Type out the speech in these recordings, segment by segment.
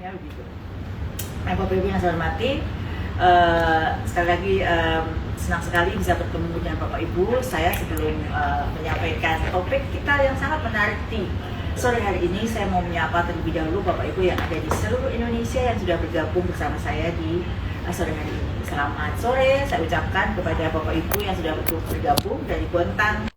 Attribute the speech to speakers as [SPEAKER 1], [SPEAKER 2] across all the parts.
[SPEAKER 1] ya begitu. Nah, Bapak Ibu yang saya hormati, sekali lagi senang sekali bisa bertemu dengan Bapak Ibu. Saya sebelum menyampaikan topik kita yang sangat menarik di sore hari ini, saya mau menyapa terlebih dahulu Bapak Ibu yang ada di seluruh Indonesia yang sudah bergabung bersama saya di sore hari ini. Selamat sore, saya ucapkan kepada Bapak Ibu yang sudah bergabung dari Bontang,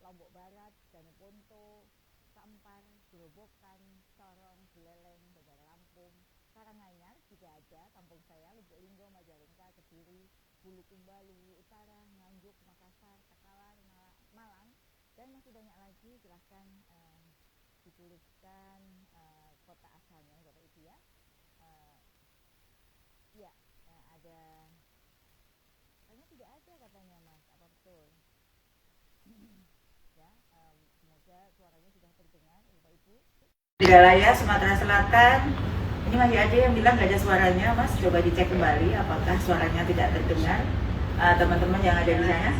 [SPEAKER 1] Lombok Barat, Danuponto, Kampar, Gerobokan, Sorong, Buleleng, Bandar Lampung, Karanganyar juga ada, kampung saya, Lubuk Linggo, Majalengka, Kediri, Bulukumba, Luwu Utara, Nganjuk, Makassar, Takalar, Malang, dan masih banyak lagi. Silahkan dituliskan kota asalnya Bapak Ibu ya. Ada, katanya tidak ada katanya Mas, apa betul? Ya, semoga suaranya sudah terdengar Bapak Ibu. Tigalaya, Sumatera Selatan. Ini masih ada yang bilang nggak ada suaranya, Mas. Coba dicek kembali apakah suaranya tidak terdengar. Teman-teman yang ada di sana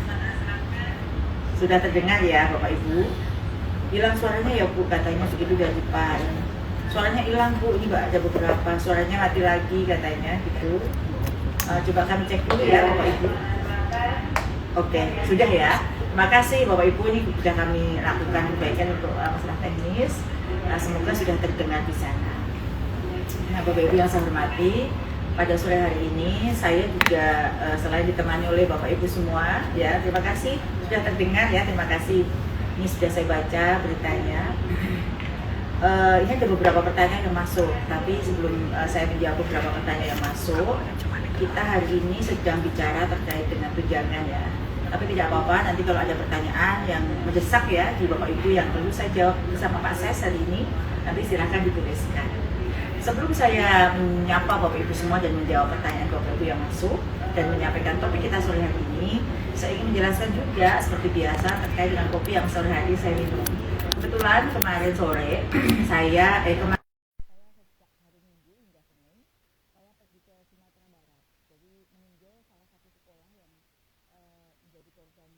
[SPEAKER 1] sudah terdengar ya, Bapak Ibu. Hilang suaranya ya Bu, katanya begitu dari Pak. Suaranya hilang Bu, ini Mbak ada beberapa. Suaranya mati lagi katanya gitu. Coba kami cek dulu ya Bapak Ibu. Oke, sudah ya. Terima kasih Bapak Ibu, ini sudah kami lakukan perbaikan untuk masalah teknis. Semoga sudah terdengar di sana. Nah, Bapak Ibu yang saya hormati, pada sore hari ini saya juga selain ditemani oleh Bapak Ibu semua, ya terima kasih sudah terdengar ya, terima kasih. Ini sudah saya baca beritanya. Ini ada beberapa pertanyaan yang masuk, tapi sebelum saya menjawab beberapa pertanyaan yang masuk, kita hari ini sedang bicara terkait dengan tunjangan ya. Tapi tidak apa-apa, nanti kalau ada pertanyaan yang mendesak ya di Bapak Ibu yang perlu saya jawab bersama Pak Ses hari ini, nanti silahkan dituliskan. Sebelum saya menyapa Bapak Ibu semua dan menjawab pertanyaan Bapak Ibu yang masuk dan menyampaikan topik kita sore hari ini, saya ingin menjelaskan juga seperti biasa terkait dengan kopi yang sore hari saya minum. Kebetulan kemarin sore saya sejak hari Minggu hingga Senin saya pergi ke Sumatera Barat. Jadi meninjau salah satu sekolah yang menjadi korban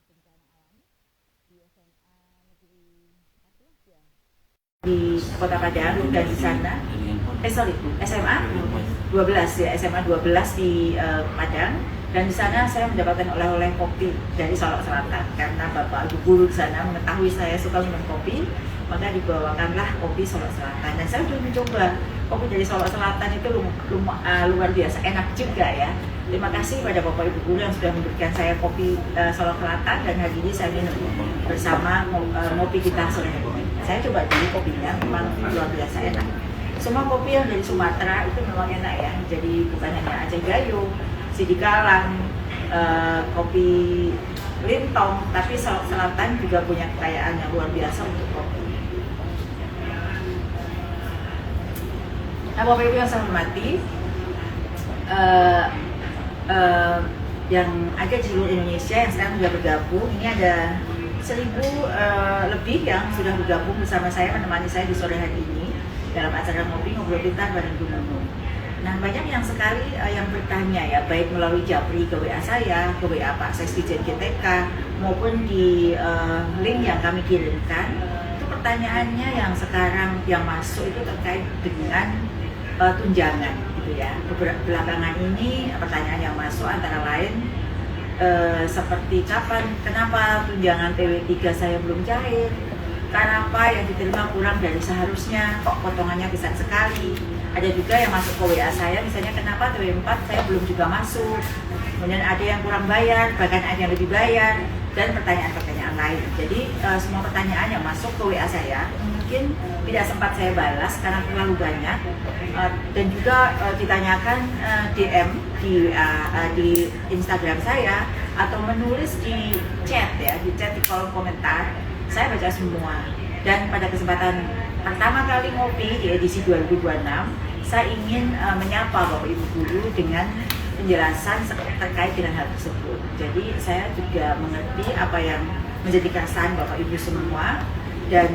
[SPEAKER 1] bencana alam di SMA Negeri di Kota Padang, dan di sana SMA 12 ya, SMA 12 di Padang, dan di sana saya mendapatkan oleh-oleh kopi dari Solok Selatan karena Bapak Ibu guru di sana mengetahui saya suka minum kopi, maka dibawakanlah kopi Solok Selatan, dan saya sudah mencoba kopi dari Solok Selatan itu luar biasa enak juga ya. Terima kasih pada Bapak Ibu guru yang sudah memberikan saya kopi Solok Selatan, dan hari ini saya minum bersama ngopi kita sore hari ini. Saya coba dulu kopinya, memang luar biasa enak. Semua kopi yang dari Sumatera itu memang enak ya, jadi bukan hanya Aceh Gayo, Sidikalang, kopi Lintong, tapi Solok Selatan juga punya kekayaan yang luar biasa untuk kopi. Nah, Bapak Ibu yang saya hormati, yang ada di seluruh Indonesia yang sekarang sudah bergabung, ini ada 1.000 lebih yang sudah bergabung bersama saya, menemani saya di sore hari ini dalam acara Ngopi Ngobrol Pintar bareng Bu Nunung. Nah, banyak yang sekali yang bertanya ya, baik melalui Japri ke WA saya, ke WA Pak Sesdijen GTK, maupun di link yang kami kirimkan. Itu pertanyaannya yang sekarang yang masuk itu terkait dengan tunjangan gitu ya. Belakangan ini pertanyaan yang masuk antara lain seperti kenapa tunjangan PW3 saya belum cair, kenapa yang diterima kurang dari seharusnya, kok potongannya besar sekali. Ada juga yang masuk ke WA saya, misalnya kenapa PW4 saya belum juga masuk, kemudian ada yang kurang bayar, bahkan ada yang lebih bayar, dan pertanyaan-pertanyaan lain. Jadi semua pertanyaan yang masuk ke WA saya mungkin tidak sempat saya balas karena terlalu banyak, dan juga ditanyakan DM di Instagram saya atau menulis di chat ya, di chat di kolom komentar. Saya baca semua, dan pada kesempatan pertama kali ngopi di edisi 2026 saya ingin menyapa Bapak Ibu guru dengan penjelasan terkait dengan hal tersebut. Jadi saya juga mengerti apa yang menjadi keresahan Bapak Ibu semua, dan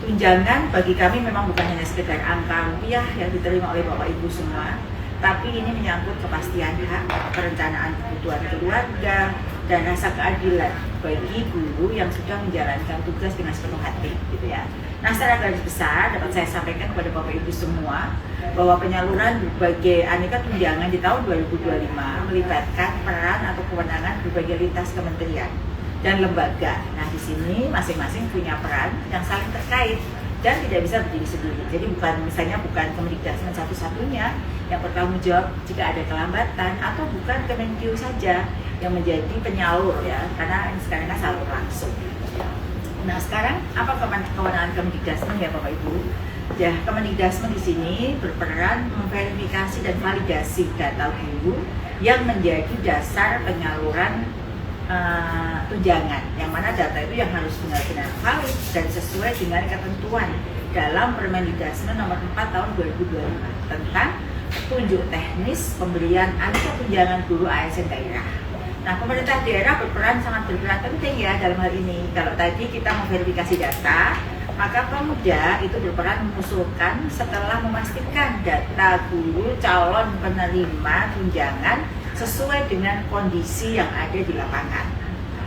[SPEAKER 1] tunjangan bagi kami memang bukan hanya sekedar angka rupiah yang diterima oleh Bapak Ibu semua, tapi ini menyangkut kepastian hak, perencanaan kebutuhan keluarga, dan rasa keadilan bagi guru yang sudah menjalankan tugas dengan sepenuh hati gitu ya. Nah, secara garis besar dapat saya sampaikan kepada Bapak Ibu semua bahwa penyaluran berbagai aneka tunjangan di tahun 2025 melibatkan peran atau kewenangan berbagai lintas kementerian dan lembaga. Nah, di sini masing-masing punya peran yang saling terkait dan tidak bisa berdiri sendiri. Jadi bukan Kemendikbudristek satu-satunya yang bertanggung jawab jika ada kelambatan, atau bukan Kemenkeu saja yang menjadi penyalur ya, karena sekarang kan salur langsung. Nah, sekarang apa kewenangan Kemendikbudristek ya Bapak Ibu? Ya, Kemendikbudristek di sini berperan memverifikasi dan validasi data guru yang menjadi dasar penyaluran tunjangan, yang mana data itu yang harus benar-benar valid dan sesuai dengan ketentuan dalam Permendikbudristek nomor 4 tahun 2025 tentang petunjuk teknis pemberian aneka tunjangan guru ASN daerah. Nah, pemerintah daerah sangat berperan penting ya dalam hal ini. Kalau tadi kita memverifikasi data, maka Pemda itu berperan mengusulkan setelah memastikan data guru calon penerima tunjangan sesuai dengan kondisi yang ada di lapangan.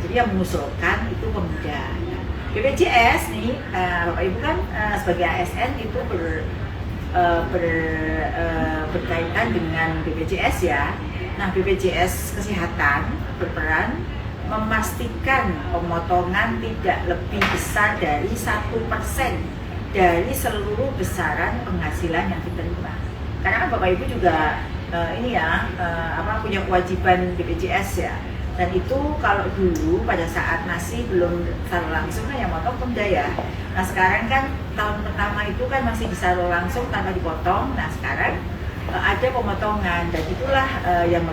[SPEAKER 1] Jadi yang mengusulkan itu Pemda. BPJS nih, Bapak Ibu kan sebagai ASN itu berkaitan dengan BPJS ya. Nah, BPJS Kesehatan berperan memastikan pemotongan tidak lebih besar dari 1% dari seluruh besaran penghasilan yang diterima. Karena kan Bapak Ibu juga punya kewajiban BPJS ya. Dan itu kalau dulu pada saat masih belum salur langsung kan yang motong Pemda ya. Nah, sekarang kan tahun pertama itu kan masih disalur langsung tanpa dipotong. Nah, sekarang ada pemotongan, dan itulah yang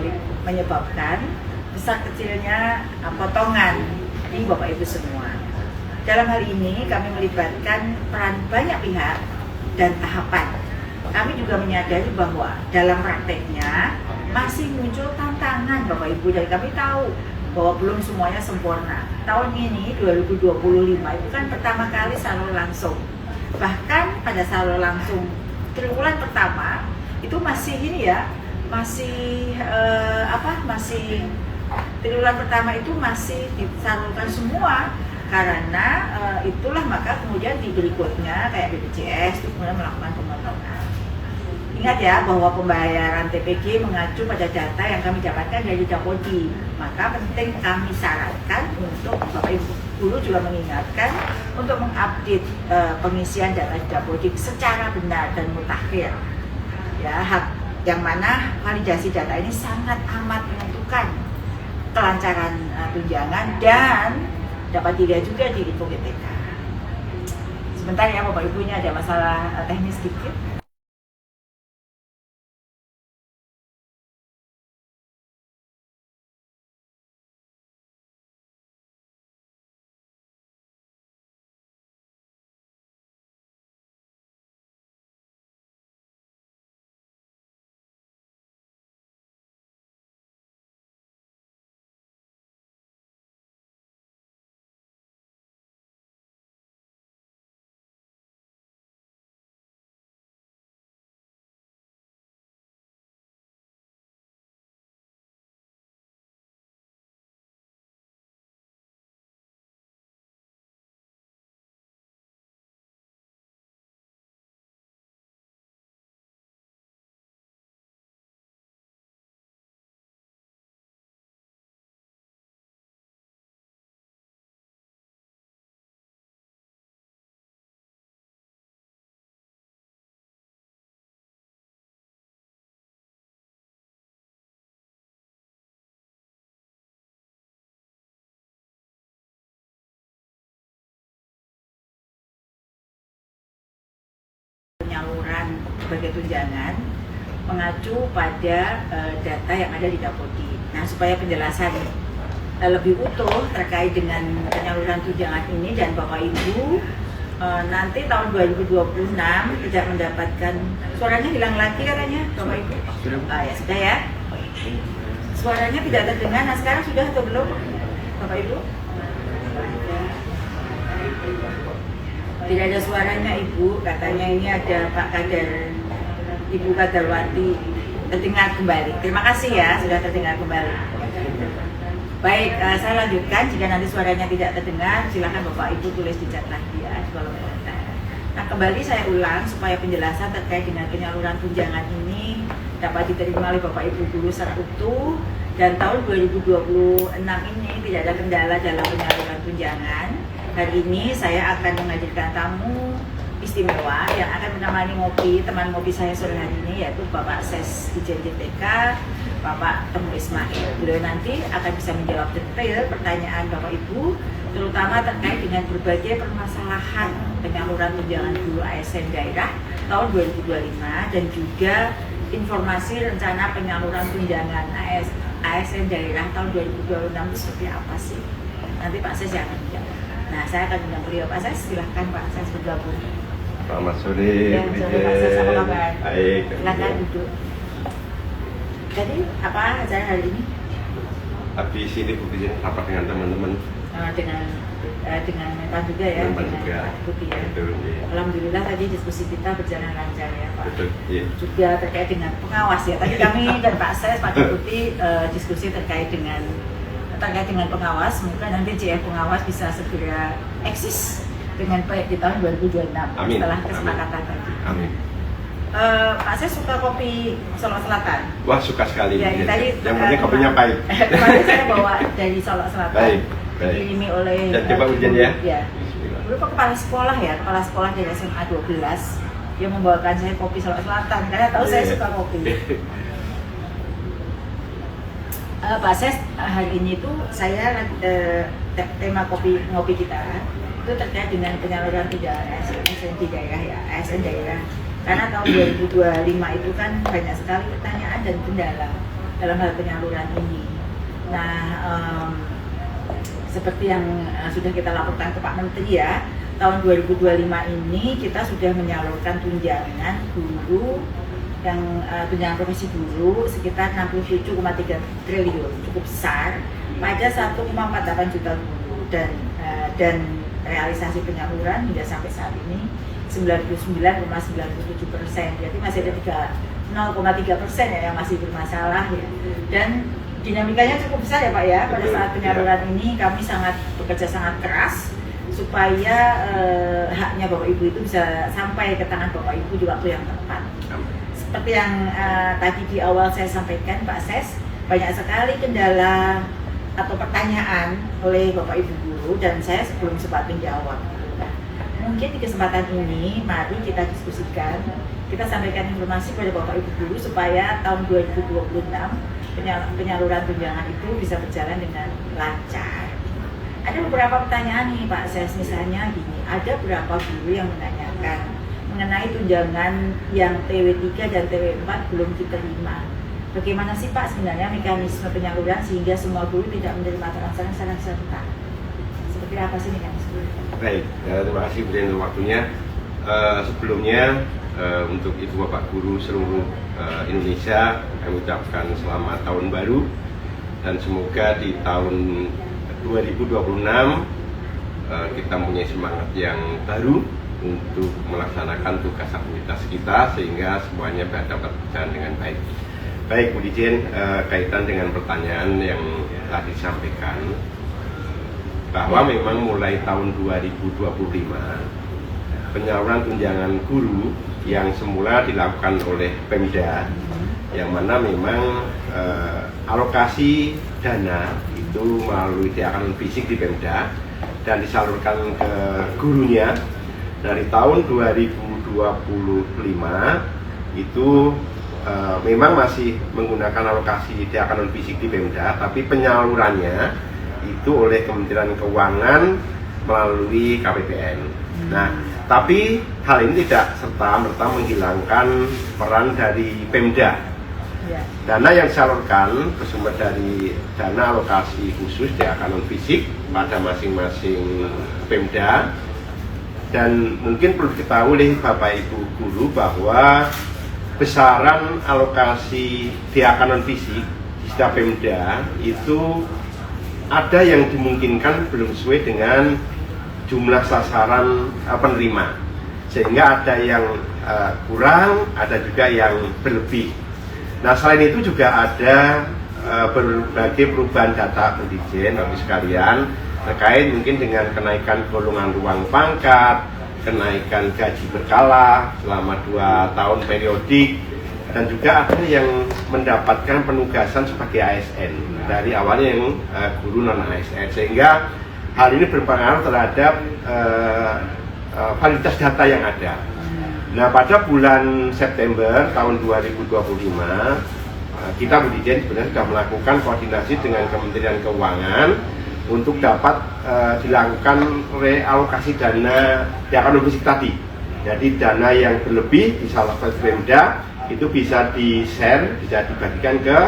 [SPEAKER 1] menyebabkan besar kecilnya potongan ini Bapak Ibu semua. Dalam hal ini kami melibatkan peran banyak pihak dan tahapan. Kami juga menyadari bahwa dalam prakteknya masih muncul tantangan Bapak Ibu, dan kami tahu bahwa belum semuanya sempurna. Tahun ini 2025 itu kan pertama kali salur langsung. Bahkan pada salur langsung triwulan pertama itu masih triwulan pertama itu masih disalurkan semua, karena itulah maka kemudian di berikutnya kayak BPJS itu kemudian melakukan pemotongan. Ingat ya bahwa pembayaran TPG mengacu pada data yang kami dapatkan dari Dapodi. Maka penting kami sarankan untuk Bapak Ibu guru juga mengingatkan untuk mengupdate pengisian data di Dapodi secara benar dan mutakhir. Ya, yang mana validasi data ini sangat amat menentukan kelancaran tunjangan dan dapat dilihat juga di Info GTK. Sebentar ya Bapak Ibu, ini ada masalah teknis sedikit. Penyaluran sebagai tunjangan mengacu pada data yang ada di Dapodi. Nah, supaya penjelasan lebih utuh terkait dengan penyaluran tunjangan ini dan Bapak Ibu nanti tahun 2026 tidak mendapatkan, suaranya hilang lagi katanya Bapak Ibu. Ya sudah ya. Suaranya tidak terdengar. Nah, sekarang sudah atau belum Bapak Ibu? Tidak ada suaranya Ibu, katanya ini ada Pak Kadar, Ibu Kadarwati. Terdengar kembali. Terima kasih ya, sudah terdengar kembali. Baik, saya lanjutkan. Jika nanti suaranya tidak terdengar, silakan Bapak Ibu tulis di chat lagi ya di kolom komentar. Nah, kembali saya ulang supaya penjelasan terkait dengan penyaluran tunjangan ini dapat diterima oleh Bapak Ibu guru secara utuh, dan tahun 2026 ini tidak ada kendala dalam penyaluran tunjangan. Hari ini saya akan menghadirkan tamu istimewa yang akan menemani teman ngopi saya sore hari ini, yaitu Bapak Ses Dijen JTK, Bapak Temu Ismail. Beliau nanti akan bisa menjawab detail pertanyaan Bapak Ibu, terutama terkait dengan berbagai permasalahan penyaluran tunjangan guru ASN daerah tahun 2025 dan juga informasi rencana penyaluran tunjangan ASN daerah tahun 2026 itu seperti apa sih? Nanti Pak Ses yang akan menjawab. Nah, saya akan undang beliau. Pak Ses, silahkan Pak Ses bergabung.
[SPEAKER 2] Selamat sore,
[SPEAKER 1] ya, sore Pak Ses, apa kabar?
[SPEAKER 2] Baik.
[SPEAKER 1] Silahkan duduk. Jadi apa acara hari ini?
[SPEAKER 2] Habis ini Bu Dijen rapat dengan teman-teman.
[SPEAKER 1] Dengan Menpan juga ya,
[SPEAKER 2] Menpan juga.
[SPEAKER 1] Pak Deputi ya.
[SPEAKER 2] Betul, ya.
[SPEAKER 1] Alhamdulillah tadi diskusi kita berjalan lancar ya Pak.
[SPEAKER 2] Betul, ya.
[SPEAKER 1] Juga terkait dengan pengawas ya. Tadi kami dan Pak Ses, Pak Deputi diskusi terkait dengan pengawas. Semoga nanti CF pengawas bisa segera eksis dengan baik di tahun 2026.
[SPEAKER 2] Amin.
[SPEAKER 1] Setelah kesepakatan tadi.
[SPEAKER 2] Amin.
[SPEAKER 1] Pak Ses suka kopi Solo Selatan?
[SPEAKER 2] Wah, suka sekali.
[SPEAKER 1] Ya, tadi,
[SPEAKER 2] yang penting kopinya pahit.
[SPEAKER 1] Kemarin saya bawa dari Solo Selatan.
[SPEAKER 2] Baik.
[SPEAKER 1] Diirimi oleh
[SPEAKER 2] dan coba ujian ya.
[SPEAKER 1] Berupa kepala sekolah dari SMA 12 yang membawakan saya kopi Solo Selatan karena tahu saya suka kopi. Pak Ses, hari ini tuh saya tema ngopi kita itu terkait dengan penyaluran tunjangan ASN di daerah ya, ASN daerah. Karena tahun 2025 itu kan banyak sekali pertanyaan dan kendala dalam hal penyaluran ini. Nah, seperti yang sudah kita laporkan ke Pak Menteri ya, tahun 2025 ini kita sudah menyalurkan tunjangan guru yang tunjangan profesi guru sekitar 67,3 triliun, cukup besar pada 1,48 juta guru, dan realisasi penyaluran hingga sampai saat ini 99,97%, jadi masih ada 0,3% ya yang masih bermasalah ya. Dan dinamikanya cukup besar ya Pak ya, pada saat penyaluran ini kami bekerja sangat keras supaya haknya Bapak Ibu itu bisa sampai ke tangan Bapak Ibu di waktu yang tepat. Seperti yang tadi di awal saya sampaikan Pak Ses, banyak sekali kendala atau pertanyaan oleh Bapak Ibu guru dan saya sebelum sempat menjawab. Nah, mungkin di kesempatan ini mari kita diskusikan, kita sampaikan informasi pada Bapak Ibu guru supaya tahun 2026 penyaluran tunjangan itu bisa berjalan dengan lancar. Ada beberapa pertanyaan nih Pak Ses, misalnya gini, ada berapa guru yang menanyakan mengenai tunjangan yang TW3 dan TW4 belum diterima. Bagaimana sih Pak sebenarnya mekanisme penyaluran sehingga semua guru tidak menerima transfer secara serta? Seperti apa sih mekanisme?
[SPEAKER 2] Baik, terima kasih Bu Dijen untuk waktunya. Sebelumnya untuk Ibu Bapak Guru seluruh Indonesia, kami ucapkan selamat tahun baru dan semoga di tahun 2026 kita mempunyai semangat yang baru untuk melaksanakan tugas aktivitas kita sehingga semuanya dapat berjalan dengan baik. Baik Bu Dijen, kaitan dengan pertanyaan yang tadi disampaikan bahwa memang mulai tahun 2025 penyaluran tunjangan guru yang semula dilakukan oleh Pemda, yang mana memang alokasi dana itu melalui diakan fisik di Pemda dan disalurkan ke gurunya dari tahun 2025 itu memang masih menggunakan alokasi diakan fisik di Pemda, tapi penyalurannya itu oleh Kementerian Keuangan melalui KPPN. Nah, tapi hal ini tidak serta-merta menghilangkan peran dari Pemda. Dana yang disalurkan bersumber dari dana alokasi khusus diakan fisik pada masing-masing Pemda. Dan mungkin perlu diketahui oleh Bapak Ibu guru bahwa besaran alokasi diakan fisik di setiap Pemda itu ada yang dimungkinkan belum sesuai dengan jumlah sasaran penerima, sehingga ada yang kurang, ada juga yang berlebih. Nah, selain itu juga ada berbagai perubahan data Bu Dijen, Bapak sekalian, terkait mungkin dengan kenaikan golongan ruang pangkat, kenaikan gaji berkala selama 2 tahun periodik, dan juga ada yang mendapatkan penugasan sebagai ASN dari awalnya yang guru non ASN, sehingga hal ini berpengaruh terhadap validitas data yang ada. Nah, pada bulan September tahun 2025 kita Bu Dirjen sebenarnya sudah melakukan koordinasi dengan Kementerian Keuangan untuk dapat dilakukan realokasi dana THK fisik tadi. Jadi dana yang berlebih di salah satu Pemda itu bisa di-share, bisa dibagikan ke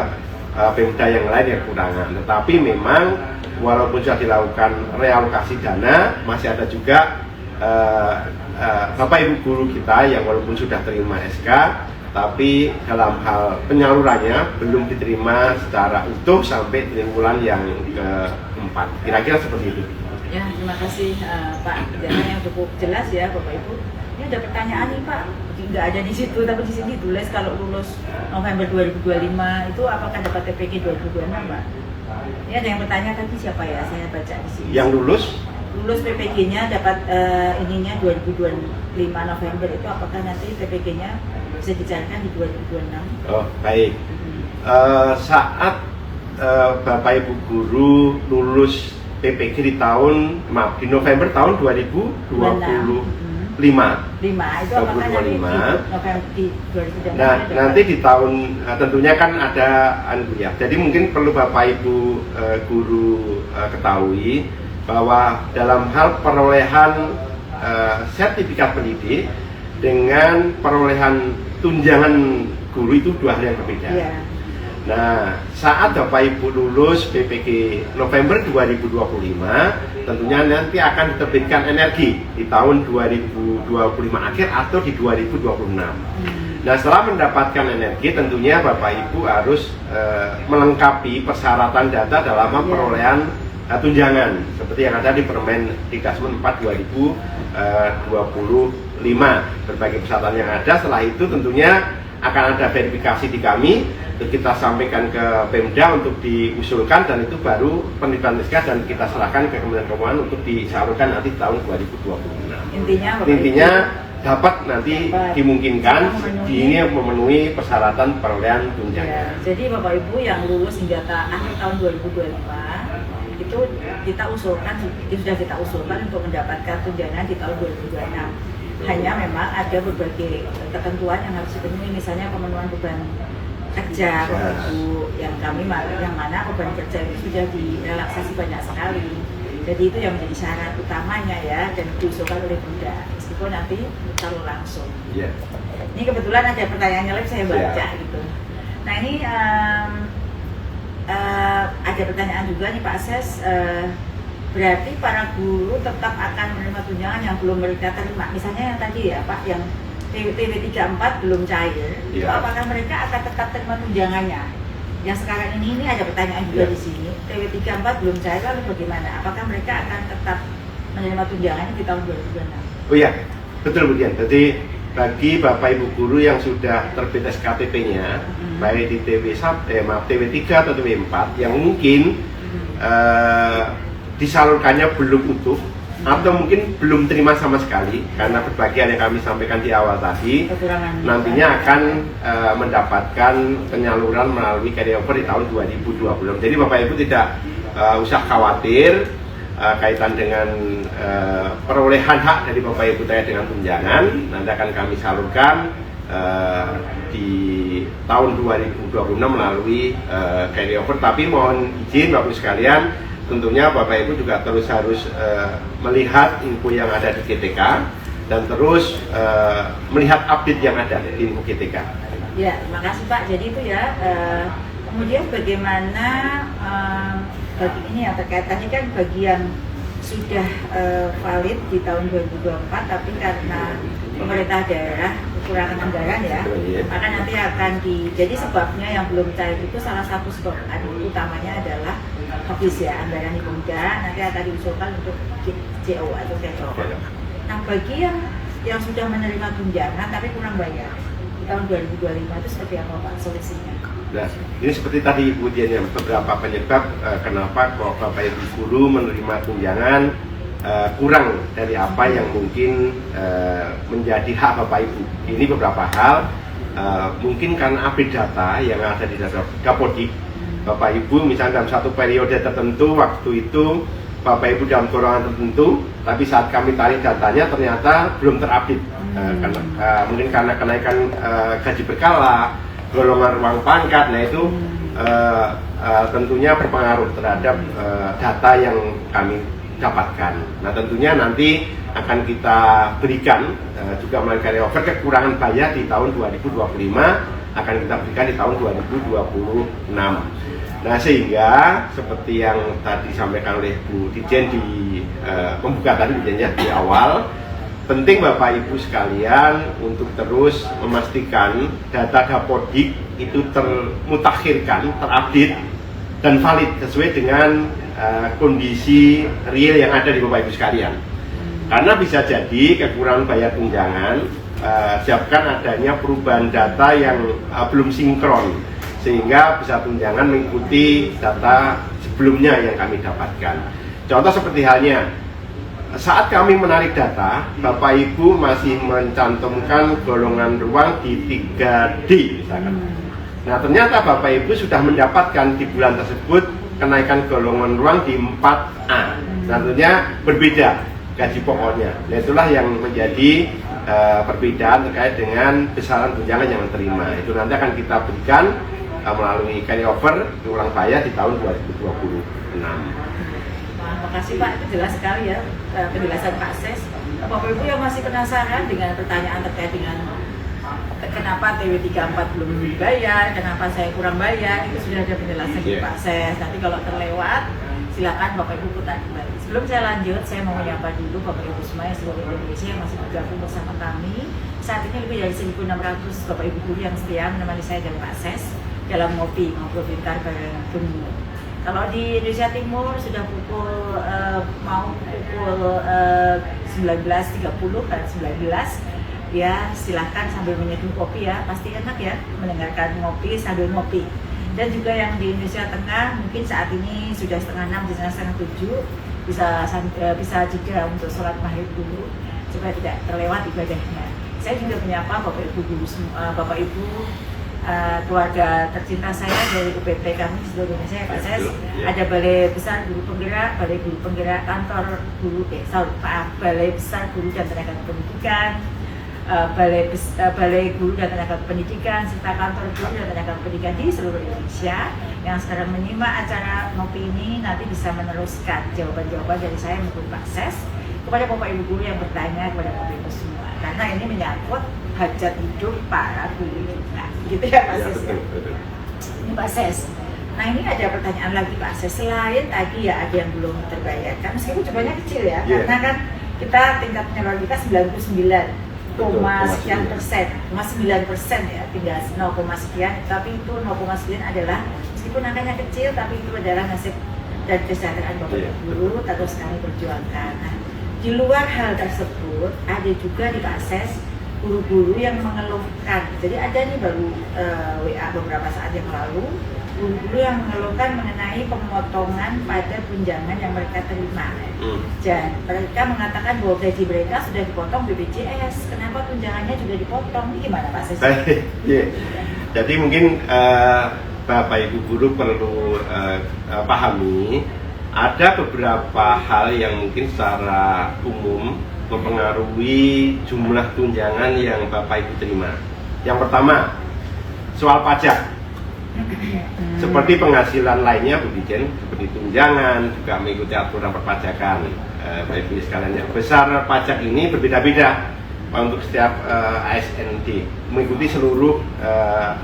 [SPEAKER 2] Pemda yang lain yang kekurangan. Tetapi memang walaupun sudah dilakukan realokasi dana, masih ada juga Bapak Ibu guru kita yang walaupun sudah terima SK, tapi dalam hal penyalurannya belum diterima secara utuh sampai triwulan yang keempat. Kira-kira seperti itu.
[SPEAKER 1] Ya, terima kasih Pak penjelasan yang cukup jelas ya Bapak Ibu. Ini ada pertanyaan nih Pak, nggak ada di situ tapi di sini tulis kalau lulus November 2025 itu apakah dapat TPK 2026 Pak? Ini ada yang bertanya tadi siapa ya? Saya baca di sini.
[SPEAKER 2] Yang lulus
[SPEAKER 1] PPG-nya dapat ininya 2025 November itu apakah nanti PPG-nya bisa dicarikan di 2026?
[SPEAKER 2] Oh baik. Saat Bapak Ibu guru lulus PPG di November tahun 2025.
[SPEAKER 1] 5 itu apakah nanti di November di 2026?
[SPEAKER 2] Nah, nanti di tahun tentunya kan ada ya. Jadi mungkin perlu Bapak Ibu guru ketahui bahwa dalam hal perolehan sertifikat pendidik dengan perolehan tunjangan guru itu 2 hal yang berbeda. Yeah. Nah, saat Bapak Ibu lulus PPG November 2025, tentunya nanti akan diterbitkan energi di tahun 2025 akhir atau di 2026. Nah, setelah mendapatkan energi, tentunya Bapak Ibu harus melengkapi persyaratan data dalam perolehan tunjangan seperti yang ada di Permen Dikdasmen 4 2025. Berbagai persyaratan yang ada. Setelah itu tentunya akan ada verifikasi di kami, kita sampaikan ke Pemda untuk diusulkan, dan itu baru penelitian SK dan kita serahkan ke Kementerian Keuangan untuk disalurkan nanti tahun 2026. Intinya dapat nanti dimungkinkan ini memenuhi persyaratan perolehan tunjangan.
[SPEAKER 1] Ya, jadi Bapak Ibu yang lulus hingga akhir tahun 2025 itu kita usulkan untuk mendapatkan tunjangan di tahun 2026. Hanya memang ada berbagai ketentuan yang harus dipenuhi, misalnya pemenuhan beban kerja Bapak Ibu, yang mana beban kerja itu sudah direlaksasi banyak sekali. Jadi itu yang menjadi syarat utamanya ya, dan diusulkan oleh Pemda meskipun nanti kalau langsung.
[SPEAKER 2] Yeah.
[SPEAKER 1] Ini kebetulan ada pertanyaannya lagi saya baca gitu. Nah ini ada pertanyaan juga nih Pak Ses. Berarti para guru tetap akan menerima tunjangan yang belum mereka terima. Misalnya yang tadi ya Pak, yang TW34 belum cair, itu apakah mereka akan tetap terima tunjangannya? Yang sekarang ini ada pertanyaan juga di sini. TW34 belum cair, lalu bagaimana? Apakah mereka akan tetap menerima tunjangannya di tahun 2026?
[SPEAKER 2] Oh iya, betul Bu Dian. Jadi bagi Bapak Ibu guru yang sudah terbit SKTP-nya, baik di TW3 atau TW4, yang mungkin disalurkannya belum utuh atau mungkin belum terima sama sekali karena berbagai yang kami sampaikan di awal tadi, nantinya akan mendapatkan penyaluran melalui carryover di tahun 2020. Jadi Bapak Ibu tidak usah khawatir kaitan dengan perolehan hak dari Bapak Ibu terkait dengan tunjangan. Nanti akan kami salurkan di tahun 2026 melalui carryover. Tapi mohon izin Bapak Ibu sekalian, tentunya Bapak Ibu juga terus harus melihat info yang ada di GTK dan terus melihat update yang ada di info GTK.
[SPEAKER 1] Ya, terima kasih Pak. Jadi itu ya. Kemudian bagaimana bagi ini yang terkait tadi kan bagi yang sudah valid di tahun 2024, tapi karena pemerintah daerah kekurangan anggaran ya, maka nanti akan jadi sebabnya yang belum cair itu salah satu sebab utamanya adalah habis ya anggaran di Pemda, nanti akan diusulkan untuk CO atau carryover. Nah bagi yang sudah menerima tunjangan tapi kurang bayar di tahun 2025 itu seperti apa Pak solusinya?
[SPEAKER 2] Nah, ini seperti tadi Ibu Dian, yang beberapa penyebab kenapa kok Bapak Ibu guru menerima tunjangan kurang dari apa yang mungkin menjadi hak Bapak Ibu. Ini beberapa hal, mungkin karena update data yang ada di Dapodik, Bapak Ibu misalnya dalam satu periode tertentu, waktu itu Bapak Ibu dalam golongan tertentu, tapi saat kami tarik datanya ternyata belum terupdate. Mungkin karena kenaikan gaji berkala, golongan ruang pangkat, nah itu tentunya berpengaruh terhadap data yang kami dapatkan. Nah tentunya nanti akan kita berikan juga melalui carryover kekurangan bayar di tahun 2025 akan kita berikan di tahun 2026. Nah sehingga seperti yang tadi disampaikan oleh Bu Dirjen di pembuka tadi di awal, penting Bapak Ibu sekalian untuk terus memastikan data Dapodik itu termutakhirkan, terupdate dan valid sesuai dengan kondisi real yang ada di Bapak Ibu sekalian. Karena bisa jadi kekurangan bayar tunjangan siapkan adanya perubahan data yang belum sinkron, sehingga bisa tunjangan mengikuti data sebelumnya yang kami dapatkan. Contoh seperti halnya saat kami menarik data, Bapak Ibu masih mencantumkan golongan ruang di 3D misalkan. Nah ternyata Bapak Ibu sudah mendapatkan di bulan tersebut kenaikan golongan ruang di 4A. Nah tentunya berbeda gaji pokoknya. Nah itulah yang menjadi perbedaan terkait dengan besaran tunjangan yang diterima. Itu nanti akan kita berikan melalui carryover ulang bayar di tahun 2026.
[SPEAKER 1] Terima kasih Pak, itu jelas sekali ya penjelasan Pak Ses. Bapak Ibu yang masih penasaran dengan pertanyaan terkait dengan kenapa TW34 belum dibayar, kenapa saya kurang bayar, itu sudah ada penjelasan di Pak Ses. Nanti kalau terlewat, silakan Bapak Ibu putar kembali. Sebelum saya lanjut, saya mau menyapa dulu Bapak Ibu semua yang seluruh Indonesia yang masih bergabung bersama kami. Saat ini lebih dari 1.600 Bapak Ibu guru yang setia menemani saya dan Pak Ses dalam ngopi ngobrol pintar bareng Gemu. Kalau di Indonesia Timur sudah pukul 19.30 dan 19, ya silahkan sambil menyeduh kopi ya, pasti enak ya mendengarkan ngopi sambil ngopi. Dan juga yang di Indonesia Tengah mungkin saat ini sudah setengah 6, setengah 7, bisa juga untuk sholat maghrib dulu supaya tidak terlewat ibadahnya. Saya juga menyapa Bapak Ibu guru semua, Bapak Ibu keluarga tercinta saya dari UPT kami di seluruh Indonesia ya Pak Ses. Ada Balai Besar Guru Penggerak, Balai Guru Penggerak Kantor Guru, Balai Besar Guru dan Tenaga Pendidikan, Balai Guru dan Tenaga Pendidikan, serta Kantor Guru dan Tenaga Pendidikan di seluruh Indonesia yang sekarang menyimak acara ngopi ini nanti bisa meneruskan jawaban-jawaban dari saya maupun Pak Ses kepada Bapak Ibu guru yang bertanya kepada Bapak Ibu semua, karena ini menyangkut hajat hidup para guru kita, gitu ya Pak Ses ya. Ini Pak Ses. Nah ini ada pertanyaan lagi Pak Ses, selain tadi ya ada yang belum terbayarkan, meskipun jumlahnya kecil ya, karena kan kita tingkat penyaluran kita 99,9% ya, tinggal 0, sekian, tapi itu 0, sekian adalah meskipun angkanya kecil, tapi itu adalah nasib dan kesejahteraan Bapak Guru terus kami perjuangkan. Nah, di luar hal tersebut ada juga di Pak Ses guru-guru yang mengeluhkan. Jadi ada nih baru WA beberapa saat yang lalu, guru-guru yang mengeluhkan mengenai pemotongan pada tunjangan yang mereka terima. Dan mereka mengatakan bahwa gaji mereka sudah dipotong BPJS, kenapa tunjangannya juga dipotong? Ini gimana Pak Ses?
[SPEAKER 2] Jadi mungkin Bapak Ibu guru perlu pahami ada beberapa hal yang mungkin secara umum mempengaruhi jumlah tunjangan yang Bapak Ibu terima. Yang pertama, soal pajak. Seperti penghasilan lainnya Bu Dirjen, seperti tunjangan, juga mengikuti aturan perpajakan. Bapak Ibu sekalian, yang besar pajak ini berbeda-beda untuk setiap ASND, mengikuti seluruh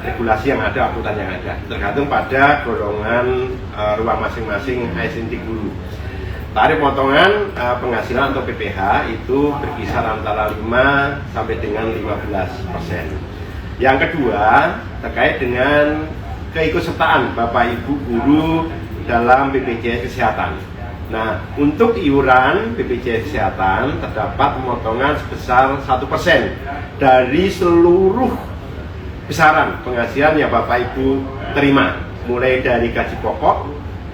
[SPEAKER 2] regulasi yang ada, aturan yang ada, tergantung pada golongan ruang masing-masing ASND guru. Tarif potongan penghasilan atau PPH itu berkisar antara 5 sampai dengan 15%. Yang kedua, terkait dengan keikutsertaan Bapak Ibu guru dalam BPJS Kesehatan. Nah, untuk iuran BPJS Kesehatan terdapat pemotongan sebesar 1% dari seluruh besaran penghasilan yang Bapak Ibu terima, mulai dari gaji pokok,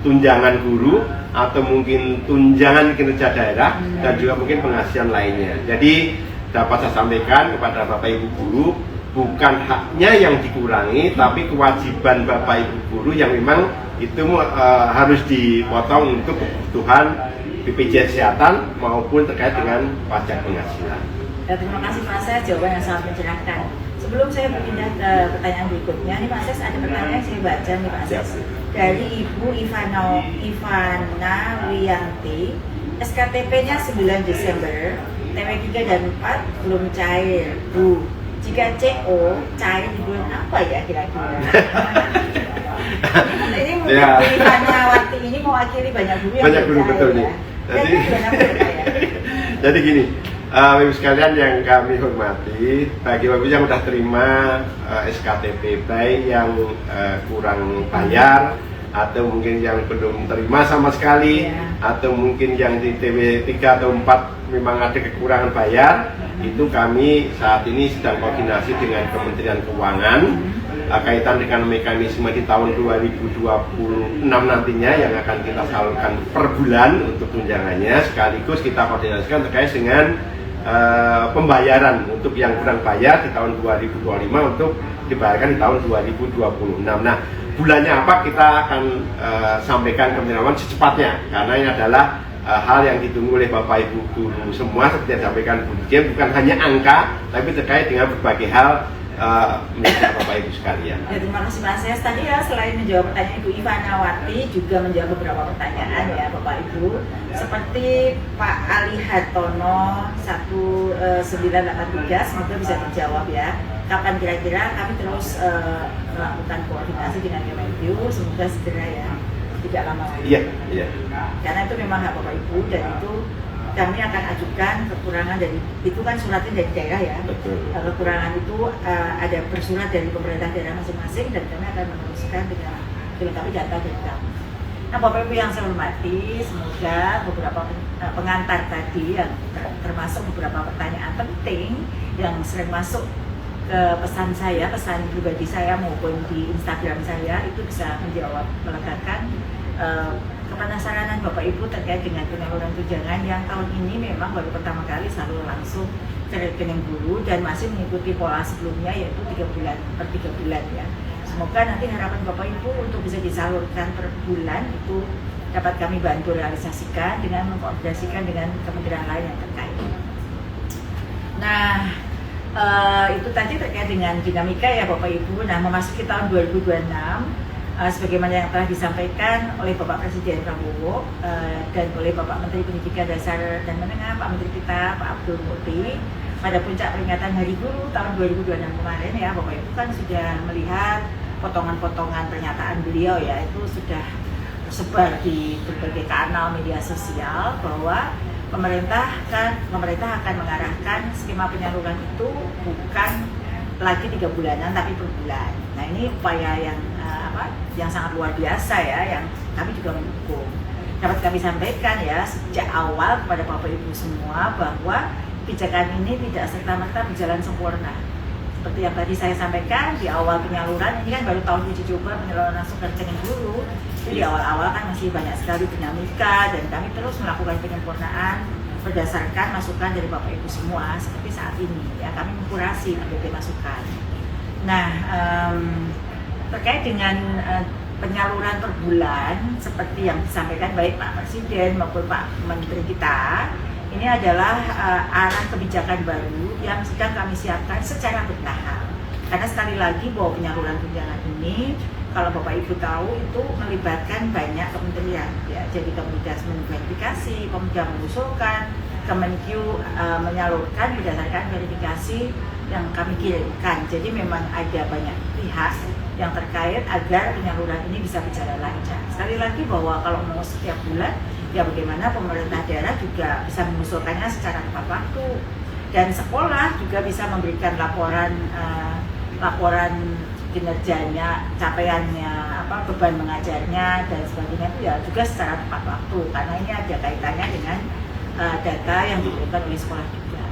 [SPEAKER 2] tunjangan guru atau mungkin tunjangan kinerja daerah dan juga mungkin penghasilan lainnya. Jadi dapat saya sampaikan kepada Bapak Ibu guru, bukan haknya yang dikurangi, tapi kewajiban Bapak Ibu guru yang memang itu harus dipotong untuk kebutuhan BPJS Kesehatan maupun terkait dengan pajak penghasilan.
[SPEAKER 1] Ya, terima kasih Pak Ses, jawaban yang sangat mencerahkan. Sebelum saya berpindah ke pertanyaan berikutnya, nih Pak Ses ada pertanyaan yang saya baca nih Pak Ses dari Ibu Ivana Wiyanti, SKTP-nya 9 Desember, TW 3 dan 4 belum cair, Bu. Jika CO cair di bulan apa ya kira-kira? Ini mungkin
[SPEAKER 2] Ya.
[SPEAKER 1] Ivana Wiyanti ini mewakili banyak guru yang
[SPEAKER 2] Banyak guru,
[SPEAKER 1] belum
[SPEAKER 2] betul
[SPEAKER 1] cair,
[SPEAKER 2] nih.
[SPEAKER 1] ya.
[SPEAKER 2] Jadi gini, Ibu sekalian yang kami hormati, bagi Bapak yang sudah terima SKTP, baik yang kurang bayar atau mungkin yang belum terima sama sekali, atau mungkin yang di TW 3 atau 4 memang ada kekurangan bayar, itu kami saat ini sedang koordinasi dengan Kementerian Keuangan kaitan dengan mekanisme di tahun 2026 nantinya yang akan kita salurkan per bulan untuk tunjangannya, sekaligus kita koordinasikan terkait dengan pembayaran untuk yang kurang bayar di tahun 2025 untuk dibayarkan di tahun 2026. Nah, bulannya apa kita akan sampaikan ke Kementerian Keuangan secepatnya, karena ini adalah hal yang ditunggu oleh Bapak Ibu guru semua seperti yang disampaikan Bu Dirjen, bukan hanya angka tapi terkait dengan berbagai hal menjadi Bapak Ibu sekalian.
[SPEAKER 1] Ya, terima kasih Mas Ses. Tadi ya selain menjawab pertanyaan Ibu Ivanawati juga menjawab beberapa pertanyaan ya Bapak Ibu. Seperti Pak Ali Hartono 1983, semoga bisa dijawab ya. Kapan kira-kira kami terus melakukan koordinasi dengan Kemenkyu, semoga segera ya, tidak lama lagi.
[SPEAKER 2] Iya.
[SPEAKER 1] Karena itu memang hak Bapak Ibu dan itu kami akan ajukan kekurangan dari itu kan suratnya dari daerah ya.
[SPEAKER 2] Betul.
[SPEAKER 1] Kekurangan itu ada bersurat dari pemerintah daerah masing-masing dan kami akan meneruskan dengan dilengkapi data dari kami. Nah Bapak Ibu yang saya hormati, semoga beberapa pengantar tadi yang termasuk beberapa pertanyaan penting yang sering masuk ke pesan saya, pesan pribadi saya maupun di Instagram saya itu bisa menjawab, melegakan kepenasaranan Bapak Ibu terkait dengan penyaluran tunjangan yang tahun ini memang baru pertama kali salur langsung ke rekening guru dan masih mengikuti pola sebelumnya yaitu 3 bulan per 3 bulan ya. Semoga nanti harapan Bapak Ibu untuk bisa disalurkan per bulan itu dapat kami bantu realisasikan dengan mengkoordinasikan dengan kementerian lain yang terkait. Nah, itu tadi terkait dengan dinamika ya Bapak Ibu. Nah, memasuki tahun 2026 sebagaimana yang telah disampaikan oleh Bapak Presiden Prabowo dan oleh Bapak Menteri Pendidikan Dasar dan Menengah, Pak Menteri kita, Pak Abdul Muti, pada puncak peringatan Hari Guru tahun 2026 kemarin ya Bapak Ibu kan sudah melihat potongan-potongan pernyataan beliau ya, itu sudah tersebar di berbagai kanal media sosial bahwa pemerintah akan mengarahkan skema penyaluran itu bukan lagi 3 bulanan tapi per bulan. Nah ini upaya yang sangat luar biasa ya, yang kami juga mendukung. Dapat kami sampaikan ya sejak awal kepada Bapak Ibu semua bahwa kebijakan ini tidak serta-merta berjalan sempurna. Seperti yang tadi saya sampaikan di awal penyaluran, ini kan baru tahun uji coba penyaluran langsung ke rekening guru. Jadi di awal-awal kan masih banyak sekali dinamika dan kami terus melakukan penyempurnaan berdasarkan masukan dari Bapak Ibu semua seperti saat ini ya, kami mengkurasi berbagai masukan. Nah, terkait dengan penyaluran per bulan seperti yang disampaikan baik Pak Presiden maupun Pak Menteri kita, ini adalah arah kebijakan baru yang sedang kami siapkan secara bertahap. Karena sekali lagi bahwa penyaluran tunjangan ini kalau Bapak Ibu tahu itu melibatkan banyak kementerian ya. Jadi Kementerian verifikasi, Kementerian mengusulkan, Kemenkyu menyalurkan berdasarkan verifikasi yang kami kirimkan. Jadi memang ada banyak pihak yang terkait agar penyaluran ini bisa berjalan lancar. Sekali lagi bahwa kalau mau setiap bulan, ya bagaimana pemerintah daerah juga bisa mengusulkannya secara tepat waktu, dan sekolah juga bisa memberikan laporan kinerjanya, capaiannya, beban mengajarnya dan sebagainya itu ya juga secara tepat waktu, karena ini ada kaitannya dengan data yang diberikan oleh sekolah juga.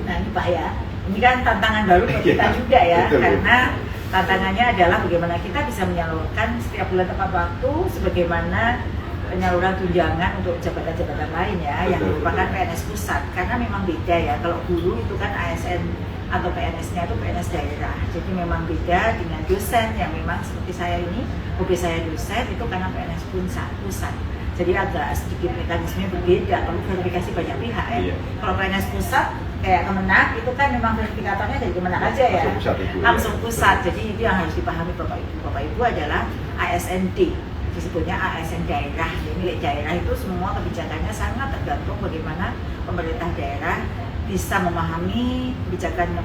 [SPEAKER 1] Nah ini Pak ya, ini kan tantangan baru buat kita juga ya, karena Tantangannya adalah bagaimana kita bisa menyalurkan setiap bulan tepat waktu sebagaimana penyaluran tunjangan untuk jabatan-jabatan lain ya, yang merupakan PNS pusat, karena memang beda ya. Kalau guru itu kan ASN atau PNS-nya itu PNS daerah, jadi memang beda dengan dosen yang memang seperti saya ini, hobi saya dosen itu karena PNS pusat. Jadi agak sedikit mekanisme berbeda, perlu verifikasi banyak pihak ya. Kalau PNS pusat kayak Kemenak itu kan memang verifikatornya dari Kemenak aja ya, langsung pusat. Jadi itu yang harus dipahami Bapak Ibu. Bapak Ibu adalah ASND, disebutnya ASN daerah. Jadi milik daerah itu semua kebijakannya sangat tergantung bagaimana pemerintah daerah bisa memahami kebijakan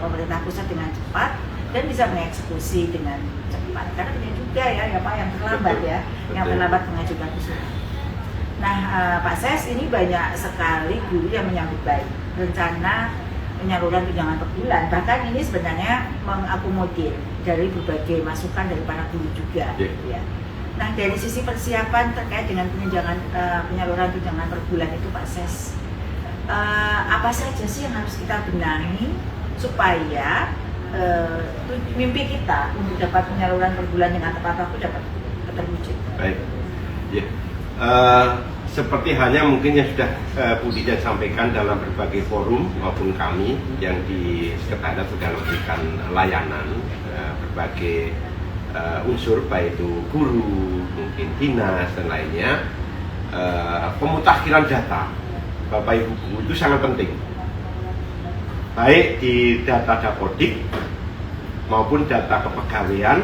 [SPEAKER 1] pemerintah pusat dengan cepat dan bisa mengeksekusi dengan cepat. Karena punya juga ya Pak yang terlambat ya, yang terlambat mengajukan usulan. Nah Pak Ses, ini banyak sekali guru yang menyambut baik rencana penyaluran tunjangan per bulan. Bahkan ini sebenarnya mengakomodir dari berbagai masukan dari para guru juga. Ya. Nah dari sisi persiapan terkait dengan penyaluran tunjangan per bulan itu Pak Ses, apa saja sih yang harus kita benahi supaya mimpi kita untuk dapat penyaluran per bulan yang tepat waktu dapat terwujud? Baik,
[SPEAKER 2] ya. Seperti halnya mungkin yang sudah Bu Dija sampaikan dalam berbagai forum maupun kami yang di Sekretariat sudah memberikan layanan berbagai unsur, baik itu guru, mungkin dinas dan lainnya. Pemutakhiran data Bapak Ibu guru itu sangat penting, baik di data Dapodik maupun data kepegawaian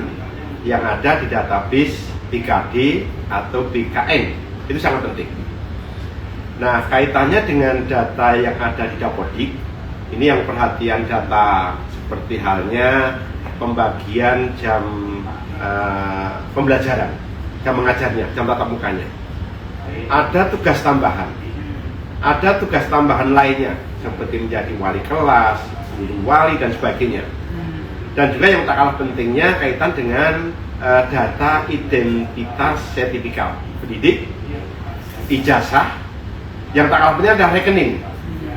[SPEAKER 2] yang ada di database BKD atau BKN, itu sangat penting. Nah kaitannya dengan data yang ada di Dapodik, ini yang perhatian data seperti halnya pembagian jam pembelajaran, jam mengajarnya, jam tatap mukanya. Ada tugas tambahan, ada tugas tambahan lainnya seperti menjadi wali kelas, guru wali dan sebagainya. Dan juga yang tak kalah pentingnya kaitan dengan data identitas sertifikat pendidik, ijazah, yang tak kalah penting adalah rekening.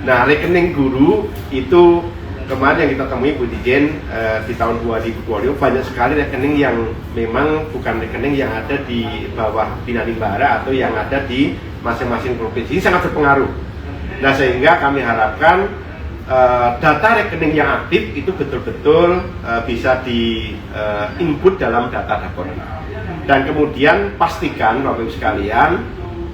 [SPEAKER 2] Nah rekening guru itu kemarin yang kita temui Bu Dijen di tahun 2020 banyak sekali rekening yang memang bukan rekening yang ada di bawah Bina Limbara atau yang ada di masing-masing provinsi. Ini sangat berpengaruh. Nah sehingga kami harapkan data rekening yang aktif itu betul-betul bisa di input dalam data Dapodik. Dan kemudian pastikan Bapak Ibu sekalian,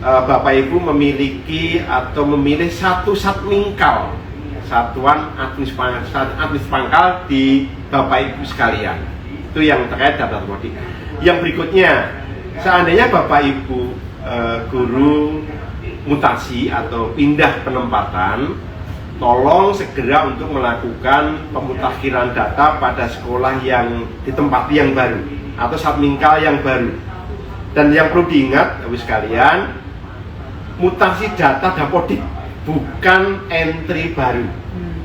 [SPEAKER 2] Bapak Ibu memiliki atau memilih satu satmingkal, satuan administrasi pangkal di Bapak Ibu sekalian. Itu yang terkait data Dapodik. Yang berikutnya, seandainya Bapak Ibu guru mutasi atau pindah penempatan, tolong segera untuk melakukan pemutakhiran data pada sekolah yang ditempati yang baru atau satmingkal yang baru. Dan yang perlu diingat Bapak sekalian, mutasi data Dapodik bukan entry baru.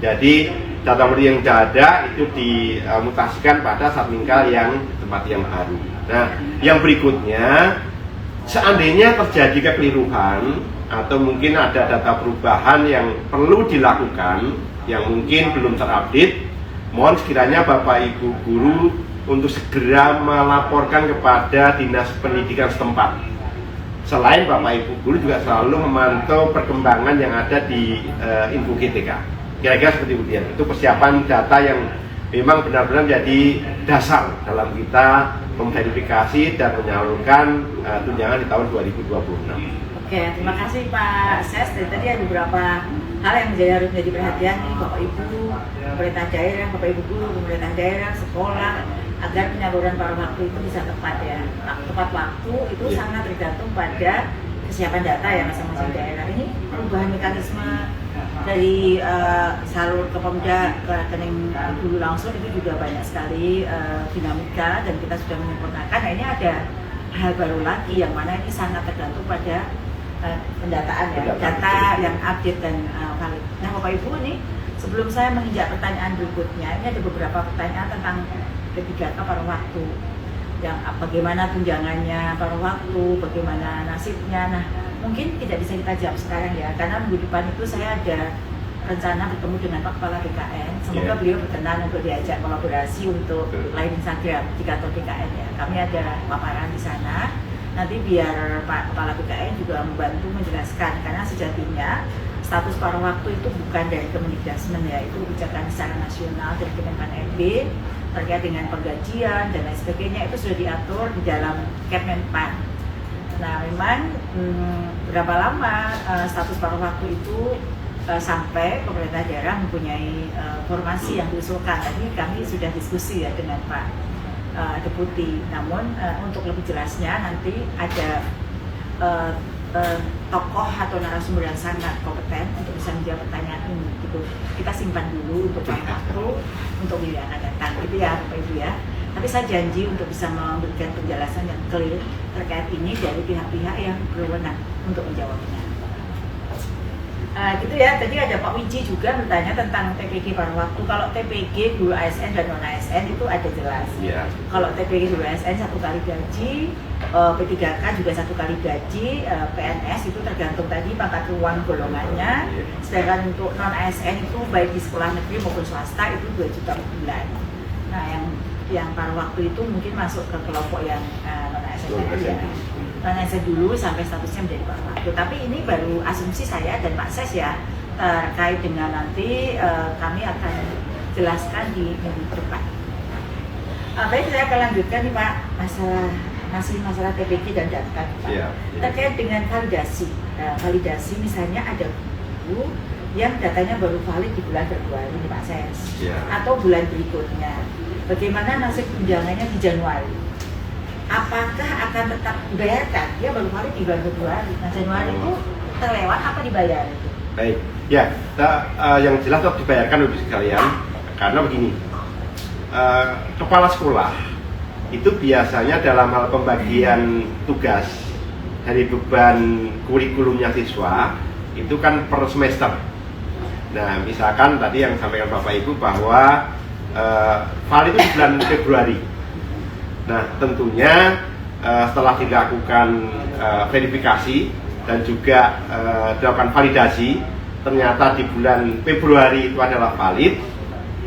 [SPEAKER 2] Jadi data yang sudah ada itu dimutasikan pada satmingkal yang ditempati yang baru. Nah, yang berikutnya, seandainya terjadi kekeliruan atau mungkin ada data perubahan yang perlu dilakukan yang mungkin belum terupdate, mohon sekiranya Bapak Ibu guru untuk segera melaporkan kepada Dinas Pendidikan setempat. Selain Bapak Ibu guru juga selalu memantau perkembangan yang ada di Info GTK. Kira-kira seperti itu persiapan data yang memang benar-benar menjadi dasar dalam kita memverifikasi dan menyalurkan tunjangan di tahun 2026.
[SPEAKER 1] Oke, terima kasih Pak Ses. Dari tadi ada beberapa hal yang harus menjadi perhatian nih Bapak Ibu, pemerintah daerah, Bapak Ibu guru, pemerintah daerah, sekolah, agar penyaluran pada waktu itu bisa tepat ya. Tepat waktu itu sangat tergantung pada kesiapan data ya masing-masing daerah. Ini perubahan mekanisme dari salur ke Pemda ke rekening guru langsung itu juga banyak sekali dinamika dan kita sudah menyempurnakan. Nah ini ada hal baru lagi yang mana ini sangat tergantung pada pendataan ya, data yang update dan valid. Nah Bapak Ibu ini sebelum saya menginjak pertanyaan berikutnya, ini ada beberapa pertanyaan tentang P3K paruh waktu, yang bagaimana tunjangannya paruh waktu, bagaimana nasibnya. Nah mungkin tidak bisa kita jawab sekarang ya, karena minggu depan itu saya ada rencana bertemu dengan Pak Kepala BKN. Semoga beliau berkenan untuk diajak kolaborasi untuk live Instagram di kantor BKN ya. Kami ada paparan di sana. Nanti biar Pak Kepala BKN juga membantu menjelaskan, karena sejatinya status paruh waktu itu bukan dari Kemendikbudrismen ya, itu kebijakan secara nasional dari Kemenpan RB terkait dengan penggajian dan lain sebagainya, itu sudah diatur di dalam Kemenpan. Nah memang berapa lama status paruh waktu itu sampai pemerintah daerah mempunyai formasi yang diusulkan. Tadi kami sudah diskusi ya dengan Pak Deputi. Namun untuk lebih jelasnya nanti ada tokoh atau narasumber yang sangat kompeten untuk bisa menjawab pertanyaan ini gitu. Kita simpan dulu untuk waktu untuk beliau akan datang gitu ya Bapak Ibu ya. Tapi saya janji untuk bisa memberikan penjelasan yang clear terkait ini dari pihak-pihak yang berwenang untuk menjawabnya. Gitu ya, tadi ada Pak Wiji juga bertanya tentang TPG paruh waktu. Kalau TPG guru ASN dan non ASN itu ada jelas.
[SPEAKER 2] Yeah.
[SPEAKER 1] Kalau TPG guru ASN 1 kali gaji, P3K juga 1 kali gaji, PNS itu tergantung tadi pangkat ruang golongannya. Sedangkan untuk non ASN itu baik di sekolah negeri maupun swasta itu 2 juta per bulan. Nah yang paruh waktu itu mungkin masuk ke kelompok yang non ASN ya. Saya dulu sampai statusnya menjadi paruh waktu. Tapi ini baru asumsi saya dan Pak Ses ya, terkait dengan nanti kami akan jelaskan di minggu depan. Baik, saya akan lanjutkan nih Pak, masalah TPG dan data Pak.
[SPEAKER 2] Yeah.
[SPEAKER 1] Terkait dengan validasi. Validasi misalnya ada guru yang datanya baru valid di bulan Februari nih Pak Ses, atau bulan berikutnya. Bagaimana nasib tunjangannya di Januari? Apakah akan tetap dibayarkan? Dia baru valid di bulan Februari. Nah Januari itu terlewat apa dibayar?
[SPEAKER 2] Baik, ya, yang jelas tetap dibayarkan Ibu sekalian, karena begini, kepala sekolah itu biasanya dalam hal pembagian tugas dari beban kurikulumnya siswa itu kan per semester. Nah, misalkan tadi yang sampaikan Bapak Ibu bahwa valid itu di bulan Februari. Nah, tentunya setelah dilakukan verifikasi dan juga dilakukan validasi, ternyata di bulan Februari itu adalah valid.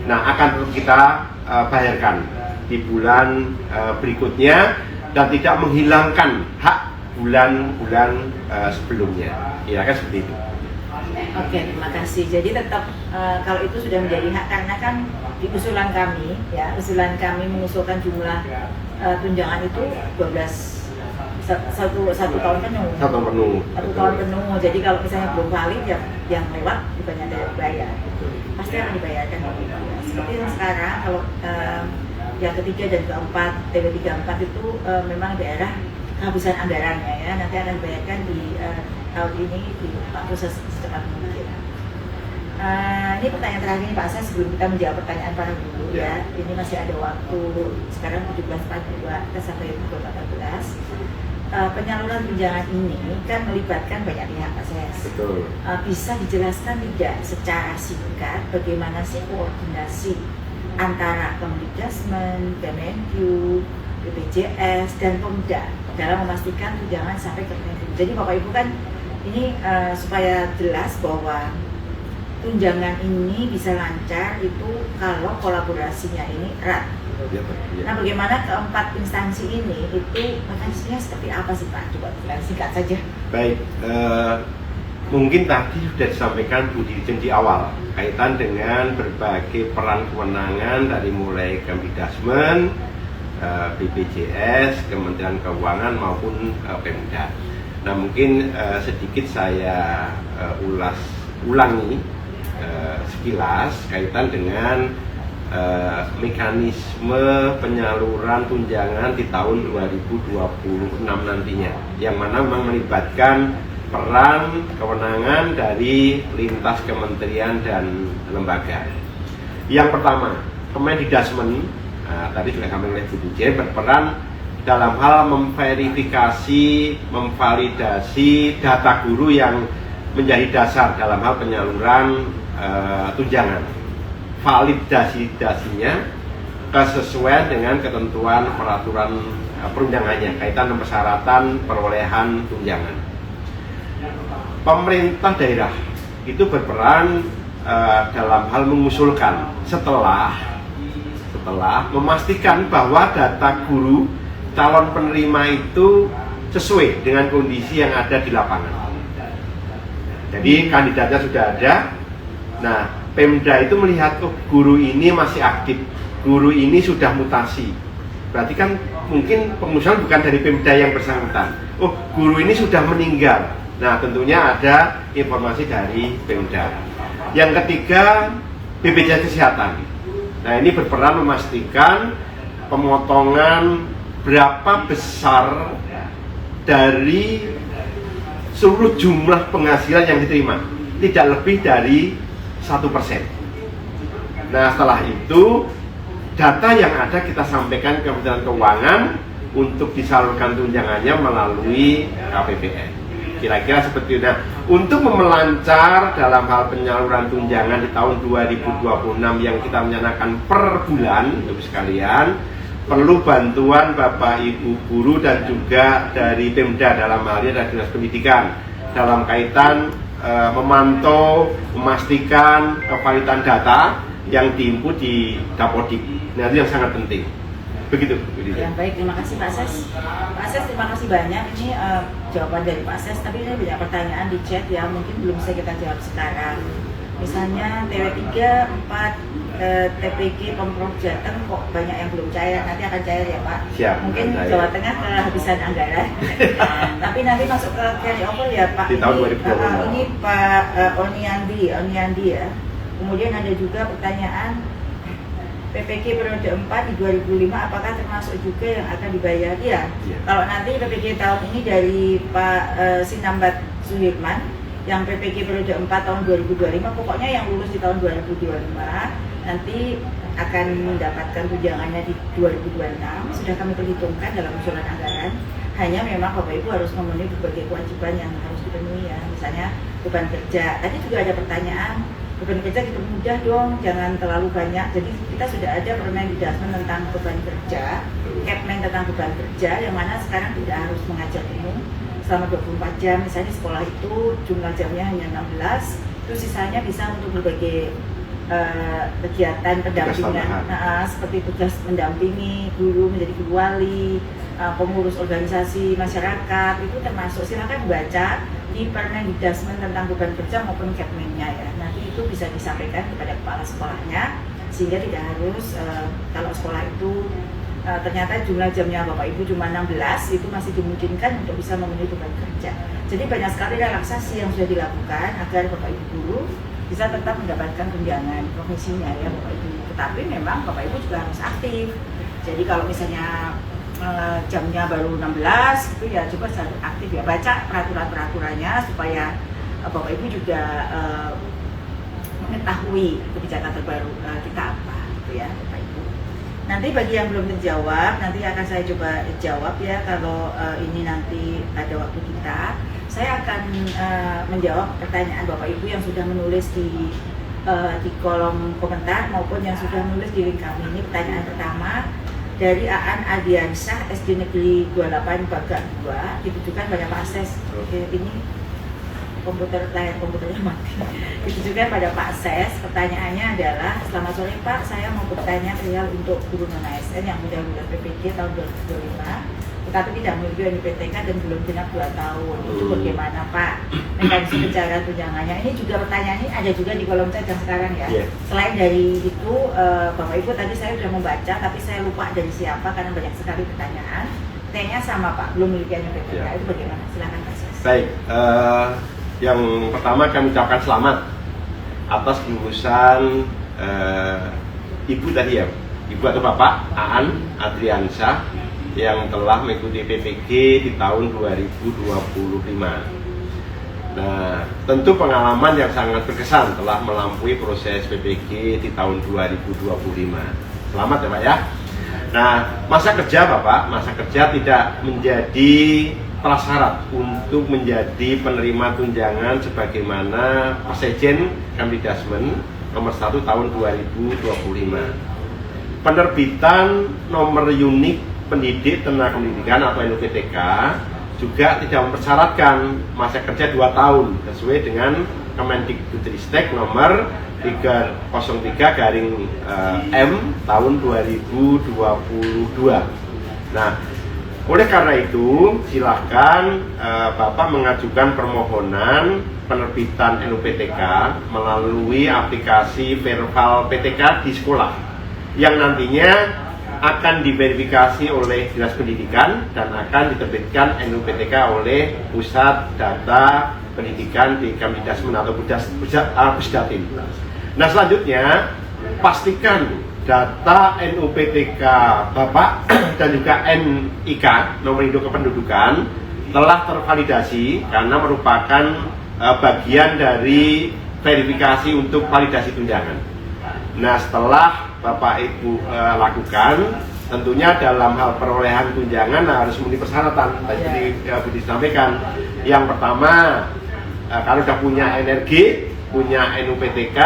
[SPEAKER 2] Nah, akan kita bayarkan di bulan berikutnya dan tidak menghilangkan hak bulan-bulan sebelumnya. Ya kan seperti itu.
[SPEAKER 1] Oke, terima kasih. Jadi tetap kalau itu sudah menjadi hak, karena kan di usulan kami ya, usulan kami mengusulkan jumlah tunjangan itu 1 tahun penuh. 1 tahun penuh. Jadi kalau misalnya belum valid yang lewat bukannya ada dibayar, pasti akan dibayarkan. Seperti yang sekarang kalau yang ketiga dan keempat TP34 itu memang daerah kehabisan anggarannya ya, nanti akan dibayarkan di tahun ini di proses secepat mungkin. Ini pertanyaan terakhir nih Pak Ses sebelum kita menjawab pertanyaan para guru ya. Ini masih ada waktu, sekarang 17.42 kita sampai pukul 14. Penyaluran tunjangan ini kan melibatkan banyak pihak Pak Ses.
[SPEAKER 2] Betul.
[SPEAKER 1] Bisa dijelaskan tidak secara singkat bagaimana sih koordinasi antara Kemendikbudrismen, Kemenkyu, BPJS dan Pemda dalam memastikan tunjangan sampai ke Kemenkyu. Jadi Bapak Ibu kan ini supaya jelas bahwa tunjangan ini bisa lancar itu kalau kolaborasinya ini erat. Nah, bagaimana keempat instansi ini itu mekanismenya seperti apa sih Pak? Coba singkat saja.
[SPEAKER 2] Baik, mungkin tadi sudah disampaikan Bu Dirjen di awal kaitan dengan berbagai peran kewenangan dari mulai Kemendikbudrismen, BPJS, Kementerian Keuangan maupun Pemda. Nah, mungkin sedikit saya ulangi sekilas kaitan dengan mekanisme penyaluran tunjangan di tahun 2026 nantinya, yang mana memang melibatkan peran kewenangan dari lintas kementerian dan lembaga. Yang pertama, Kemendikbudrismen, tadi juga kami oleh Bu Dirjen, berperan dalam hal memverifikasi, memvalidasi data guru yang menjadi dasar dalam hal penyaluran tunjangan. Validasinya kesesuaian dengan ketentuan peraturan perundangannya kaitan dengan persyaratan perolehan tunjangan. Pemerintah daerah itu berperan dalam hal mengusulkan setelah memastikan bahwa data guru calon penerima itu sesuai dengan kondisi yang ada di lapangan. Jadi kandidatnya sudah ada. Nah, Pemda itu melihat, oh, guru ini masih aktif, guru ini sudah mutasi. Berarti kan mungkin pengusulan bukan dari Pemda yang bersangkutan. Oh, guru ini sudah meninggal. Nah, tentunya ada informasi dari Pemda. Yang ketiga, BPJS Kesehatan. Nah, ini berperan memastikan pemotongan berapa besar dari seluruh jumlah penghasilan yang diterima, tidak lebih dari 1%. Nah, setelah itu data yang ada kita sampaikan ke Kementerian Keuangan untuk disalurkan tunjangannya melalui KPPN. Kira-kira seperti itu. Nah, untuk memelancar dalam hal penyaluran tunjangan di tahun 2026 yang kita menyanakan per bulan, untuk sekalian, perlu bantuan Bapak Ibu guru dan juga dari Pemda, dalam hal ini dari Dinas Pendidikan, dalam kaitan memantau, memastikan kevalidan data yang diinput di Dapodik. Nah, itu yang sangat penting. Begitu.
[SPEAKER 1] Ya, baik, terima kasih Pak Ses. Pak Ses, terima kasih banyak. Ini jawaban dari Pak Ses, tapi ini banyak pertanyaan di chat yang mungkin belum bisa kita jawab sekarang. Misalnya TW3, 4, TPG Pemprov Jateng kok banyak yang belum cair, nanti akan cair ya Pak?
[SPEAKER 2] Siap.
[SPEAKER 1] Mungkin Jawa Tengah kehabisan anggaran. Tapi nanti masuk ke carry over ya Pak.
[SPEAKER 2] Di tahun 2020.
[SPEAKER 1] Ini Pak Oniandi ya. Kemudian ada juga pertanyaan, PPG periode 4 di 2005 apakah termasuk juga yang akan dibayar? Ya. Kalau nanti PPG tahun ini dari Pak Sinambat Suhirman, yang PPG periode 4 tahun 2025, pokoknya yang lulus di tahun 2025 nanti akan mendapatkan tunjangannya di 2026. Sudah kami perhitungkan dalam usulan anggaran. Hanya memang Bapak Ibu harus memenuhi berbagai kewajiban yang harus dipenuhi ya. Misalnya beban kerja. Tadi juga ada pertanyaan, beban kerja kita mudah dong, jangan terlalu banyak. Jadi kita sudah ada Permendikbud tentang beban kerja, Kepmen tentang beban kerja, yang mana sekarang tidak harus mengajar penuh selama 24 jam. Misalnya di sekolah itu jumlah jamnya hanya 16, itu sisanya bisa untuk berbagai kegiatan pendampingan, seperti tugas mendampingi guru, menjadi guru wali, pengurus organisasi masyarakat, itu termasuk. Silakan baca di Permendikbud tentang beban kerja maupun Kepmennya ya. Nanti itu bisa disampaikan kepada kepala sekolahnya, sehingga tidak harus kalau sekolah itu ternyata jumlah jamnya Bapak Ibu cuma 16, itu masih dimungkinkan untuk bisa memenuhi beban kerja. Jadi banyak sekali relaksasi yang sudah dilakukan agar Bapak Ibu guru bisa tetap mendapatkan tunjangan profesinya ya Bapak Ibu. Tetapi memang Bapak Ibu juga harus aktif. Jadi kalau misalnya jamnya baru 16 itu ya coba harus aktif ya, baca peraturan-peraturannya supaya Bapak Ibu juga mengetahui kebijakan terbaru kita apa gitu ya Bapak Ibu. Nanti bagi yang belum terjawab nanti akan saya coba jawab ya kalau ini nanti ada waktu kita. Saya akan menjawab pertanyaan Bapak Ibu yang sudah menulis di kolom komentar maupun yang sudah menulis di link kami. Ini pertanyaan pertama dari Aan Adiansyah, SD Negeri 28 Baga 2, ditujukan pada Pak Ses. Ini layar komputernya mati. Ditujukan pada Pak Ses. Pertanyaannya adalah, selamat sore Pak, saya mau bertanya perihal untuk guru non ASN yang sudah lulus PPG tahun 2025 tetapi tidak memiliki NIPTK dan belum genap 2 tahun. Itu bagaimana Pak mekanisme pencairan tunjangannya? Ini juga pertanyaan ini ada juga di kolom chat yang sekarang ya. Selain dari itu, Bapak Ibu tadi saya sudah membaca, tapi saya lupa dari siapa karena banyak sekali pertanyaan. Pertanyaannya sama Pak, belum memiliki NIPTK. Itu bagaimana? Silakan Pak Ses.
[SPEAKER 2] Baik, yang pertama kami ucapkan selamat atas lulusan Ibu tadi ya, Ibu atau Bapak Aan Adriansyah yang telah mengikuti PPG di tahun 2025. Nah, tentu pengalaman yang sangat berkesan telah melampaui proses PPG di tahun 2025. Selamat ya Pak ya. Nah, masa kerja Bapak, masa kerja tidak menjadi prasyarat untuk menjadi penerima tunjangan sebagaimana Persejen Kemdikbud nomor 1 tahun 2025. Penerbitan nomor unik pendidik tenaga pendidikan atau NUPTK juga tidak mempersyaratkan masa kerja 2 tahun sesuai dengan Kemendikbudristek nomor 303/M tahun 2022. Nah, oleh karena itu silakan Bapak mengajukan permohonan penerbitan NUPTK melalui aplikasi Verbal PTK di sekolah yang nantinya akan diverifikasi oleh Dinas Pendidikan dan akan diterbitkan NUPTK oleh Pusat Data Pendidikan di Kemdikbudristek atau Pusdatin. Nah, selanjutnya pastikan data NUPTK Bapak dan juga NIK, nomor induk kependudukan, telah tervalidasi karena merupakan bagian dari verifikasi untuk validasi tunjangan. Nah, setelah Bapak Ibu lakukan, tentunya dalam hal perolehan tunjangan harus memenuhi persyaratan. Tadi Budi sampaikan, yang pertama kalau sudah punya energi, punya NUPTK,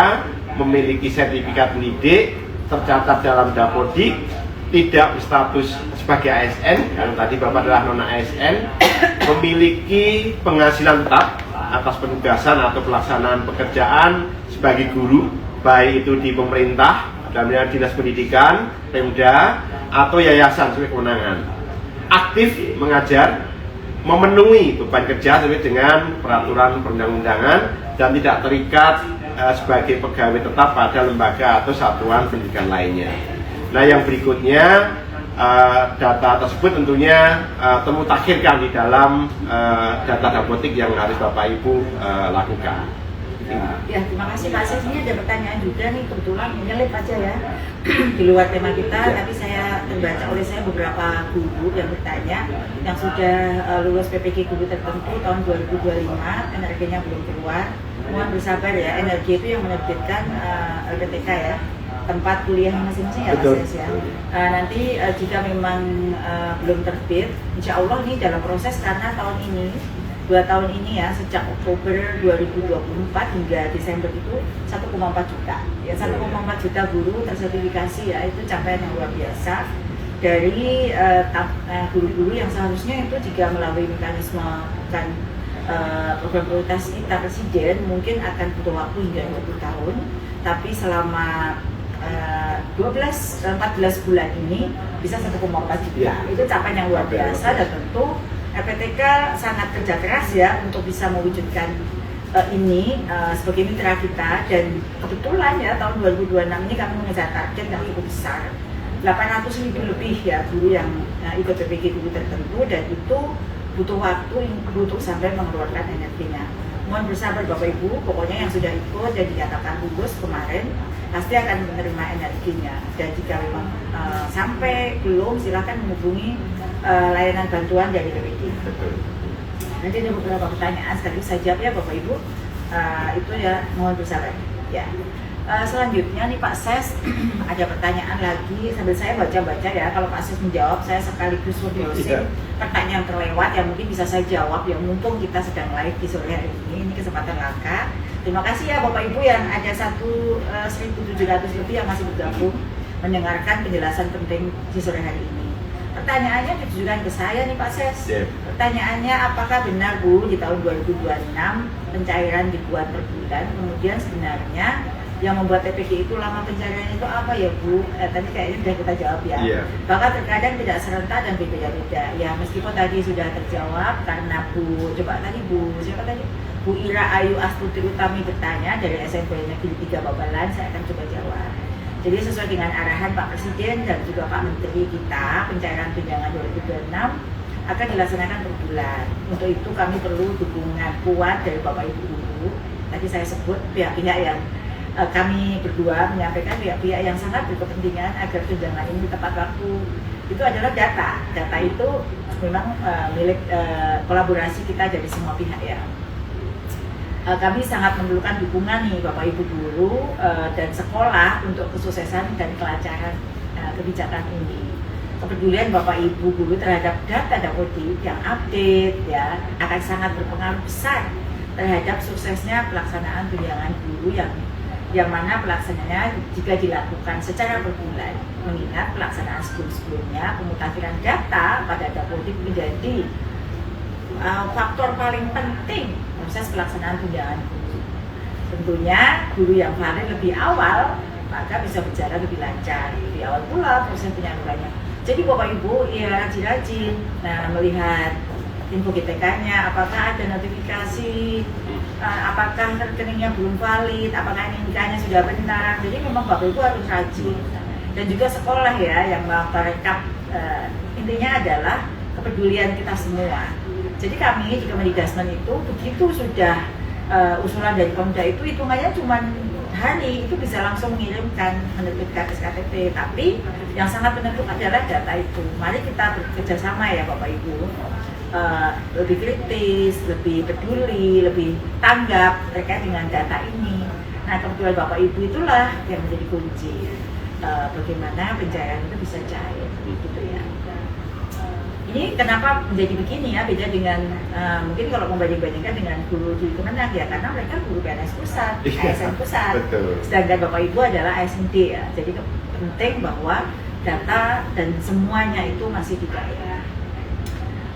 [SPEAKER 2] memiliki sertifikat pendidik, tercatat dalam Dapodik, tidak berstatus sebagai ASN, karena tadi Bapak adalah non ASN, memiliki penghasilan tetap atas penugasan atau pelaksanaan pekerjaan sebagai guru, baik itu di pemerintah, dalam Dinas Pendidikan, Pemda, atau yayasan sesuai kewenangan. Aktif mengajar, memenuhi beban kerja sesuai dengan peraturan perundang-undangan, dan tidak terikat sebagai pegawai tetap pada lembaga atau satuan pendidikan lainnya. Nah, yang berikutnya data tersebut tentunya temu takhirkan di dalam data Dapodik yang harus Bapak Ibu lakukan.
[SPEAKER 1] Ya, terima kasih Pak Ses. Ini ada pertanyaan juga nih, kebetulan menyelip aja ya di luar tema kita, tapi saya terbaca oleh saya beberapa guru yang bertanya yang sudah lulus PPG guru tertentu tahun 2025, energinya belum keluar. Mohon bersabar ya, energi itu yang menerbitkan LPTK ya, tempat kuliahnya masing-masing ya Pak Ses ya. Nanti jika memang belum terbit, insya Allah nih dalam proses, karena tahun ini 2 tahun ini ya, sejak Oktober 2024 hingga Desember itu 1,4 juta ya, 1,4 juta guru tersertifikasi ya, itu capaian yang luar biasa dari guru-guru yang seharusnya itu jika melalui mekanisme kan program prioritas kita Presiden mungkin akan butuh waktu hingga 20 tahun, tapi selama 14 bulan ini bisa 1,4 juta, itu capaian yang luar biasa. Dan tentu LPTK sangat kerja keras ya untuk bisa mewujudkan ini sebagai mitra kita, dan kebetulan ya tahun 2026 ini kami mengejar target yang cukup besar, 800.000 lebih ya guru yang ikut PPG guru tertentu, dan itu butuh waktu untuk sampai mengeluarkan energinya. Mohon bersabar Bapak Ibu, pokoknya yang sudah ikut dan dinyatakan lulus kemarin pasti akan menerima energinya, dan jika memang sampai belum, silahkan menghubungi layanan bantuan dari PPG. Nanti ada beberapa pertanyaan sekaligus saya jawab ya Bapak Ibu, itu ya mohon bersabar ya. Selanjutnya nih Pak Ses, ada pertanyaan lagi sambil saya baca-baca ya. Kalau Pak Ses menjawab, saya sekaligus closing pertanyaan terlewat yang mungkin bisa saya jawab ya, mumpung kita sedang live di sore hari ini kesempatan langka. Terima kasih ya Bapak Ibu yang ada 1.700 lebih yang masih bergabung mendengarkan penjelasan penting di sore hari ini. Pertanyaannya ditujukan ke saya nih Pak Ses. Pertanyaannya, apakah benar Bu di tahun 2026 pencairan dibuat per bulan, kemudian sebenarnya yang membuat TPG itu lama pencariannya itu apa ya Bu? Tadi kayaknya sudah kita jawab ya. Bahkan terkadang tidak serentak dan berbeda-beda. Ya meskipun tadi sudah terjawab karena Bu, coba tadi Bu, siapa tadi? Bu Ira Ayu Astuti Utami bertanya dari SMP Negeri 3 Babalan, saya akan coba jawab. Jadi sesuai dengan arahan Pak Presiden dan juga Pak Menteri kita, pencairan tunjangan 2026 akan dilaksanakan per bulan. Untuk itu kami perlu dukungan kuat dari Bapak Ibu guru. Tadi saya sebut pihak-pihak yang kami berdua menyampaikan pihak-pihak yang sangat berkepentingan agar tunjangan ini tepat waktu. Itu adalah data. Data itu memang milik kolaborasi kita dari semua pihak ya. Kami sangat memerlukan dukungan nih Bapak Ibu guru dan sekolah untuk kesuksesan dan kelancaran kebijakan ini. Kepedulian Bapak Ibu guru terhadap data Dapodik yang update ya akan sangat berpengaruh besar terhadap suksesnya pelaksanaan tunjangan guru yang mana pelaksanaannya jika dilakukan secara per bulan, mengingat pelaksanaan sebelum-sebelumnya pemutakhiran data pada Dapodik menjadi faktor paling penting proses pelaksanaan tunjangan guru. Tentunya guru yang valid lebih awal maka bisa berjalan lebih lancar, lebih awal pula proses penyalurannya. Jadi Bapak Ibu ya rajin-rajin melihat info GTK-nya, apakah ada notifikasi, apakah rekeningnya belum valid, apakah NIK-nya sudah benar. Jadi memang Bapak Ibu harus rajin. Dan juga sekolah ya yang merekap, intinya adalah kepedulian kita semua. Jadi kami di Kemendikbud itu begitu sudah usulan dari Pemda itu hitungannya cuma hari itu bisa langsung mengirimkan menerbitkan SKTP, tapi yang sangat menentukan adalah data itu. Mari kita bekerja sama ya Bapak Ibu, lebih kritis, lebih peduli, lebih tanggap terkait dengan data ini. Nah kebetulan Bapak Ibu itulah yang menjadi kunci bagaimana pencairan itu bisa cair, gitu ya. Ini kenapa menjadi begini ya, beda dengan mungkin kalau membanding-bandingkan dengan guru di Kemenang ya, karena mereka guru PNS pusat, ASN pusat.
[SPEAKER 2] Betul.
[SPEAKER 1] Sedangkan Bapak Ibu adalah ASND ya, jadi penting bahwa data dan semuanya itu masih di daerah.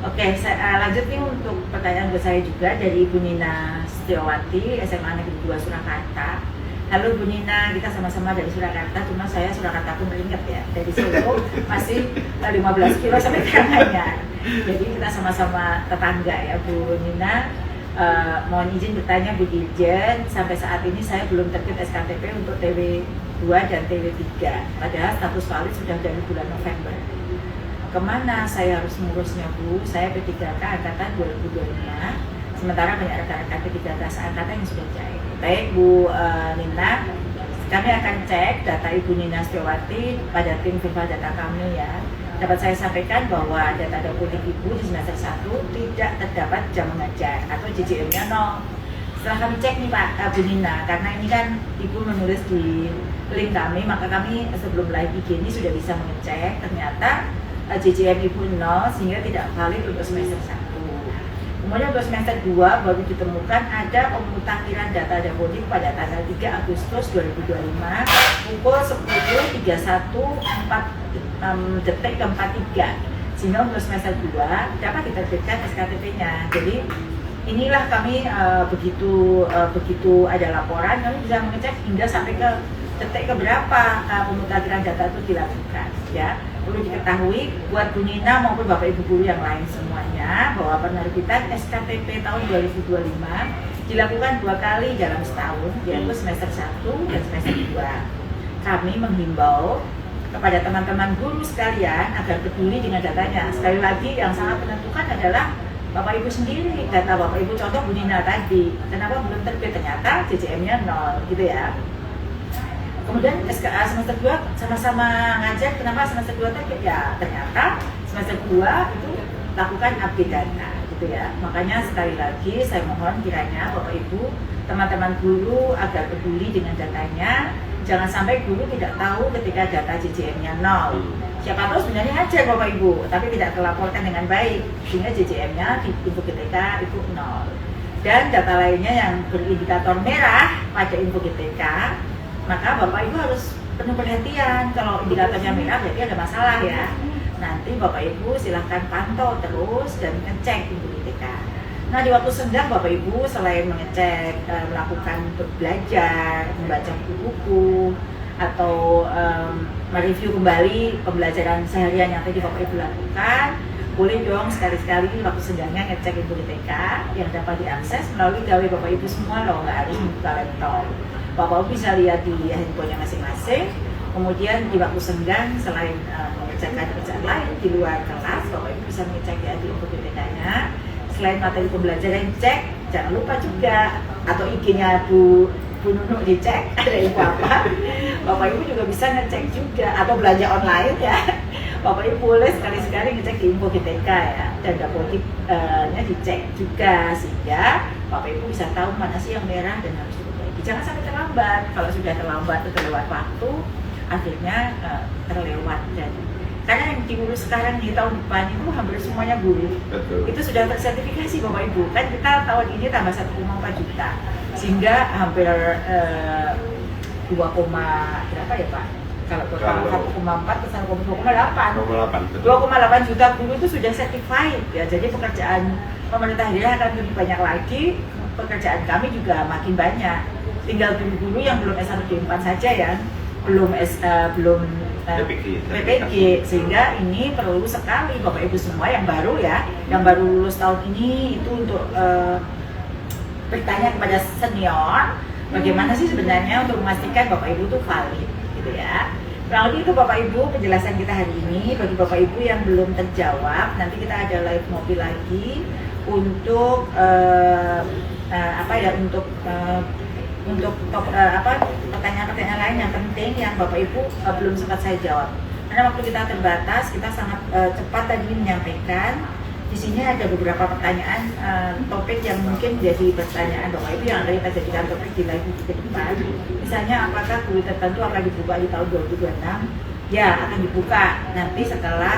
[SPEAKER 1] Oke, saya lanjut nih untuk pertanyaan ke saya juga dari Ibu Nina Setiawati, SMA Negeri 2 Surakarta. Halo Bu Nina, kita sama-sama dari Surakarta, cuma saya Surakarta pun ringet ya, dari Solo masih 15 kilo sampai Karanganyar. Jadi kita sama-sama tetangga ya Bu Nina. Mohon izin bertanya Bu Dirjen, sampai saat ini saya belum terbit SKTP untuk TW2 dan TW3, padahal status valid sudah dari bulan November. Kemana saya harus mengurusnya Bu? Saya P3K angkatan 2025, sementara banyak rekan-rekan P3K seangkatan yang sudah cair. Baik Bu Nina, kami akan cek data Ibu Nina Setiawati pada tim Viva Data kami ya. Dapat saya sampaikan bahwa data dapodik Ibu di semester 1 tidak terdapat jam mengajar atau JJM-nya 0. Setelah kami cek nih Pak Bu Nina, karena ini kan Ibu menulis di link kami, maka kami sebelum live IG ini sudah bisa mengecek ternyata JJM Ibu 0 sehingga tidak valid untuk semester 1. Kemudian untuk semester 2 baru ditemukan ada pemutakhiran data dapodik pada tanggal 3 Agustus 2025 pukul 10.31 detik ke 43, sehingga untuk semester 2 dapat diterbitkan SKTP-nya. Jadi inilah kami begitu ada laporan kami bisa mengecek hingga sampai ke detik keberapa pemutakhiran data itu dilakukan ya. Perlu diketahui buat Bu Nina maupun Bapak Ibu guru yang lain semuanya bahwa penerbitan SKTP tahun 2025 dilakukan 2 kali dalam setahun, yaitu semester 1 dan semester 2. Kami menghimbau kepada teman-teman guru sekalian agar peduli dengan datanya. Sekali lagi yang sangat menentukan adalah Bapak Ibu sendiri. Data Bapak Ibu, contoh Bu Nina tadi, kenapa belum terbit, ternyata JJM-nya 0 gitu ya. Kemudian semester 2 sama-sama ngajar, kenapa semester 2 terbit? Ya ternyata semester 2 itu lakukan update data gitu ya. Makanya sekali lagi saya mohon kiranya Bapak Ibu, teman-teman guru agar peduli dengan datanya. Jangan sampai guru tidak tahu ketika data JJM-nya 0. Siapa tahu sebenarnya ngajar Bapak Ibu, tapi tidak terlaporkan dengan baik, sehingga JJM-nya di info GTK itu 0. Dan data lainnya yang berindikator merah pada info GTK, maka Bapak Ibu harus penuh perhatian. Kalau indikatornya merah berarti ada masalah ya. Nanti Bapak Ibu silahkan pantau terus dan ngecek info GTK. Nah di waktu senggang Bapak Ibu selain mengecek, melakukan belajar, membaca buku-buku, atau mereview kembali pembelajaran seharian yang tadi Bapak Ibu lakukan, boleh dong sekali-sekali waktu senggangnya ngecek info GTK yang dapat diakses melalui gawe Bapak Ibu semua loh, nggak harus membuka laptop. Bapak Ibu bisa lihat di handphonenya masing-masing. Kemudian di waktu senggang selain mengecek kerjaan lain di luar kelas, Bapak Ibu bisa mengecek ya di info GTK-nya. Selain materi pembelajaran cek, jangan lupa juga atau IG-nya Bu Nunu dicek ada info apa. Bapak Ibu juga bisa ngecek juga atau belanja online ya. Bapak Ibu boleh sekali-sekali ngecek di info GTK ya, dan dapodik-nya dicek juga sehingga Bapak Ibu bisa tahu mana sih yang merah dan harus diperbaiki. Jangan sampai terlambat. Kalau sudah terlambat atau terlewat waktu, akhirnya terlewat. Dan karena yang diurus sekarang di tahun depan itu hampir semuanya guru.
[SPEAKER 2] Betul.
[SPEAKER 1] Itu sudah tersertifikasi Bapak Ibu. Kan kita tahun ini tambah 1,4 juta, sehingga hampir 2, berapa ya Pak? Kalau total 1,4 ke 2,8 juta guru itu sudah certified ya. Jadi pekerjaan pemerintah daerah akan lebih banyak lagi, pekerjaan kami juga makin banyak. tinggal guru-guru yang belum S1 D4 saja ya, belum PPG, sehingga ini perlu sekali Bapak Ibu semua yang baru ya, yang baru lulus tahun ini itu untuk bertanya kepada senior bagaimana sih sebenarnya untuk memastikan Bapak Ibu itu valid gitu ya. Kurang lebih itu Bapak Ibu penjelasan kita hari ini. Bagi Bapak Ibu yang belum terjawab, nanti kita ada live mobil lagi untuk pertanyaan-pertanyaan lain yang penting yang Bapak Ibu belum sempat saya jawab. Karena waktu kita terbatas, kita sangat cepat tadi menyampaikan. Di sini ada beberapa pertanyaan topik yang mungkin jadi pertanyaan Bapak Ibu yang akan kita jadikan topik di live ke depan. Misalnya apakah kuliah tertentu akan dibuka di tahun 2026? Ya, akan dibuka nanti setelah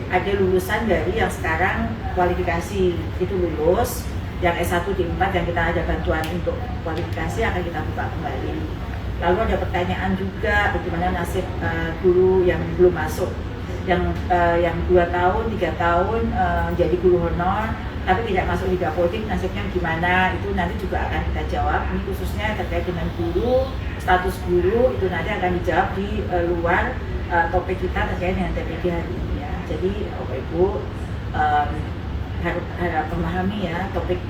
[SPEAKER 1] ada lulusan dari yang sekarang kualifikasi itu lulus, yang S1 D4 yang kita ada bantuan untuk kualifikasi akan kita buka kembali. Lalu ada pertanyaan juga bagaimana nasib guru yang belum masuk, yang 2 tahun, 3 tahun jadi guru honor tapi tidak masuk di Dapodik, nasibnya gimana, itu nanti juga akan kita jawab. Ini khususnya terkait dengan guru, status guru itu nanti akan dijawab di luar topik kita terkait dengan TPG hari ini ya. Jadi Bapak Ibu harus memahami ya topik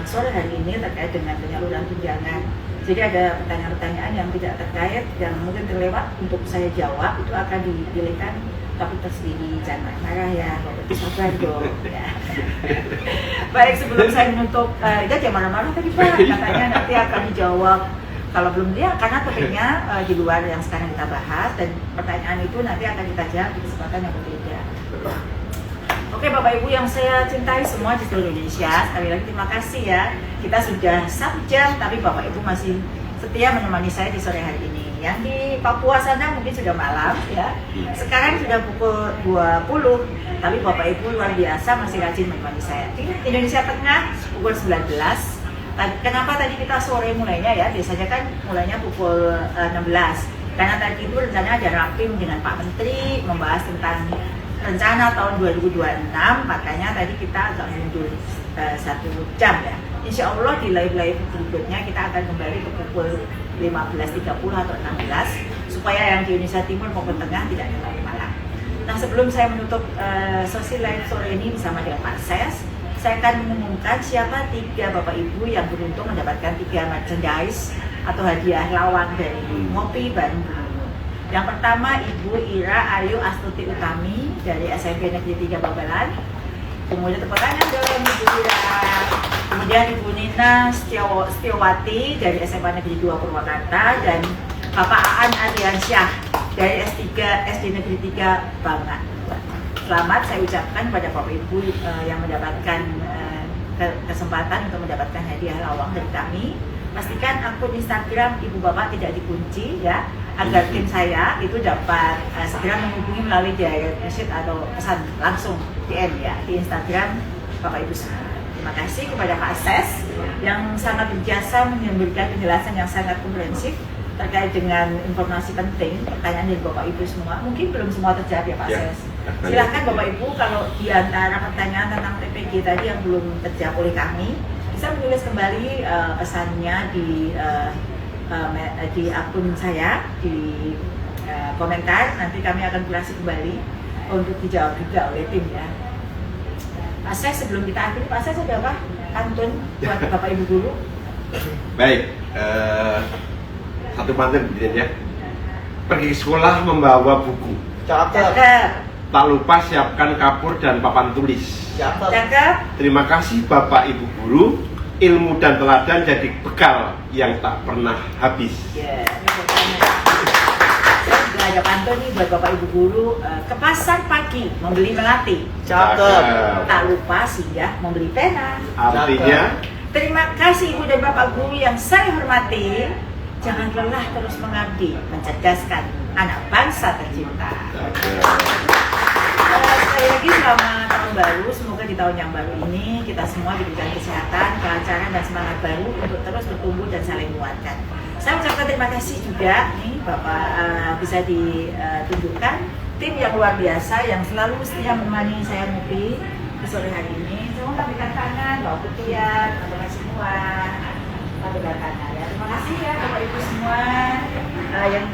[SPEAKER 1] sore hari ini terkait dengan penyaluran tunjangan. Jadi ada pertanyaan-pertanyaan yang tidak terkait, yang mungkin terlewat untuk saya jawab, itu akan dipilihkan topik tersendiri. Jangan marah ya, Bapak Ibu sabar dong ya. Baik, sebelum saya menutup, jangan marah-marah tadi Pak, katanya nanti akan dijawab. Kalau belum dia, karena topiknya di luar yang sekarang kita bahas, dan pertanyaan itu nanti akan kita jawab di kesempatan yang berbeda. Oke Bapak Ibu yang saya cintai semua di seluruh Indonesia, sekali lagi terima kasih ya. Kita sudah 1 jam, tapi Bapak Ibu masih setia menemani saya di sore hari ini. Yang di Papua sana mungkin sudah malam ya. Sekarang sudah pukul 20, tapi Bapak Ibu luar biasa masih rajin menemani saya. Di Indonesia Tengah pukul 19. Kenapa tadi kita sore mulainya ya? Biasanya kan mulainya pukul 16. Karena tadi itu rencananya ada rapim dengan Pak Menteri membahas tentang rencana tahun 2026, makanya tadi kita agak mundur 1 jam ya. Insya Allah di live-live berikutnya kita akan kembali ke pukul 15.30 atau 16 supaya yang di Indonesia Timur maupun Tengah tidak terlalu malam. Nah, sebelum saya menutup sesi live sore ini bersama dengan Pak Ses, saya akan mengumumkan siapa 3 Bapak Ibu yang beruntung mendapatkan 3 merchandise atau hadiah lawang dari Ngopi Bandung. Yang pertama Ibu Ira Ayu Astuti Utami dari SMP Negeri 3 Babelan. Kemudian tepuk tangan dong Ibu Ira. Kemudian Ibu Nina Setiawati dari SMA Negeri 2 Purwakarta, dan Bapak Aan Ardiansyah dari S3 SD Negeri 3 Bangka. Selamat saya ucapkan pada Bapak Ibu yang mendapatkan kesempatan untuk mendapatkan hadiah lawang dari kami. Pastikan akun Instagram Ibu Bapak tidak dikunci ya, agar tim saya itu dapat segera menghubungi melalui direct message atau pesan langsung DM ya di Instagram Bapak Ibu semua. Terima kasih kepada Pak Ses yang sangat berjasa memberikan penjelasan yang sangat komprehensif terkait dengan informasi penting, pertanyaan dari Bapak Ibu semua. Mungkin belum semua terjawab ya Pak Ses. Silakan Bapak Ibu kalau di antara pertanyaan tentang TPG tadi yang belum terjawab oleh kami, bisa menulis kembali pesannya di akun saya, di komentar. Nanti kami akan kurasi kembali untuk dijawab juga oleh tim ya. Pak Ses, sebelum kita akhiri, Pak Ses ada apa? Pantun buat Bapak Ibu guru?
[SPEAKER 2] Baik, satu pantun ya. Pergi sekolah membawa buku.
[SPEAKER 1] Cakep.
[SPEAKER 2] Tak lupa siapkan kapur dan papan tulis.
[SPEAKER 1] Cakep.
[SPEAKER 2] Terima kasih Bapak Ibu guru, ilmu dan teladan jadi bekal yang tak pernah habis.
[SPEAKER 1] Ya, saya ada pantun nih buat Bapak Ibu guru. Ke pasar pagi membeli melati.
[SPEAKER 2] Cakep.
[SPEAKER 1] Tak lupa singgah membeli pena.
[SPEAKER 2] Artinya,
[SPEAKER 1] terima kasih Ibu dan Bapak guru yang saya hormati. Jangan lelah terus mengabdi, mencerdaskan anak bangsa tercinta. Sekali lagi selamat tahun baru, semoga di tahun yang baru ini kita semua diberikan kesehatan, kelancaran dan semangat baru untuk terus bertumbuh dan saling menguatkan. Saya ucapkan terima kasih juga nih Bapak, bisa ditunjukkan tim yang luar biasa yang selalu setia menemani saya ngopi di sore hari ini. Semua berikan tangan, bawa kutian, teman-teman semua. belakangan ya. Terima kasih ya Bapak Ibu semua, yang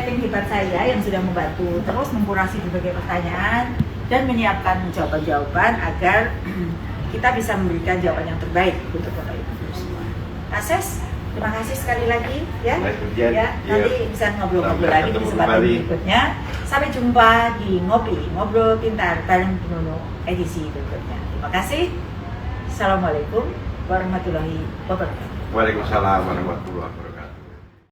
[SPEAKER 1] tim hebat saya yang sudah membantu terus mengkurasi berbagai pertanyaan dan menyiapkan jawaban-jawaban agar kita bisa memberikan jawaban yang terbaik untuk Bapak Ibu semua. Akses, terima kasih sekali lagi ya. Nanti bisa ngobrol-ngobrol lagi di kesempatan berikutnya. Sampai jumpa di Ngobrol Pintar bareng Nono edisi berikutnya. Terima kasih. Assalamualaikum warahmatullahi wabarakatuh.
[SPEAKER 2] Waalaikumsalam warahmatullahi wabarakatuh.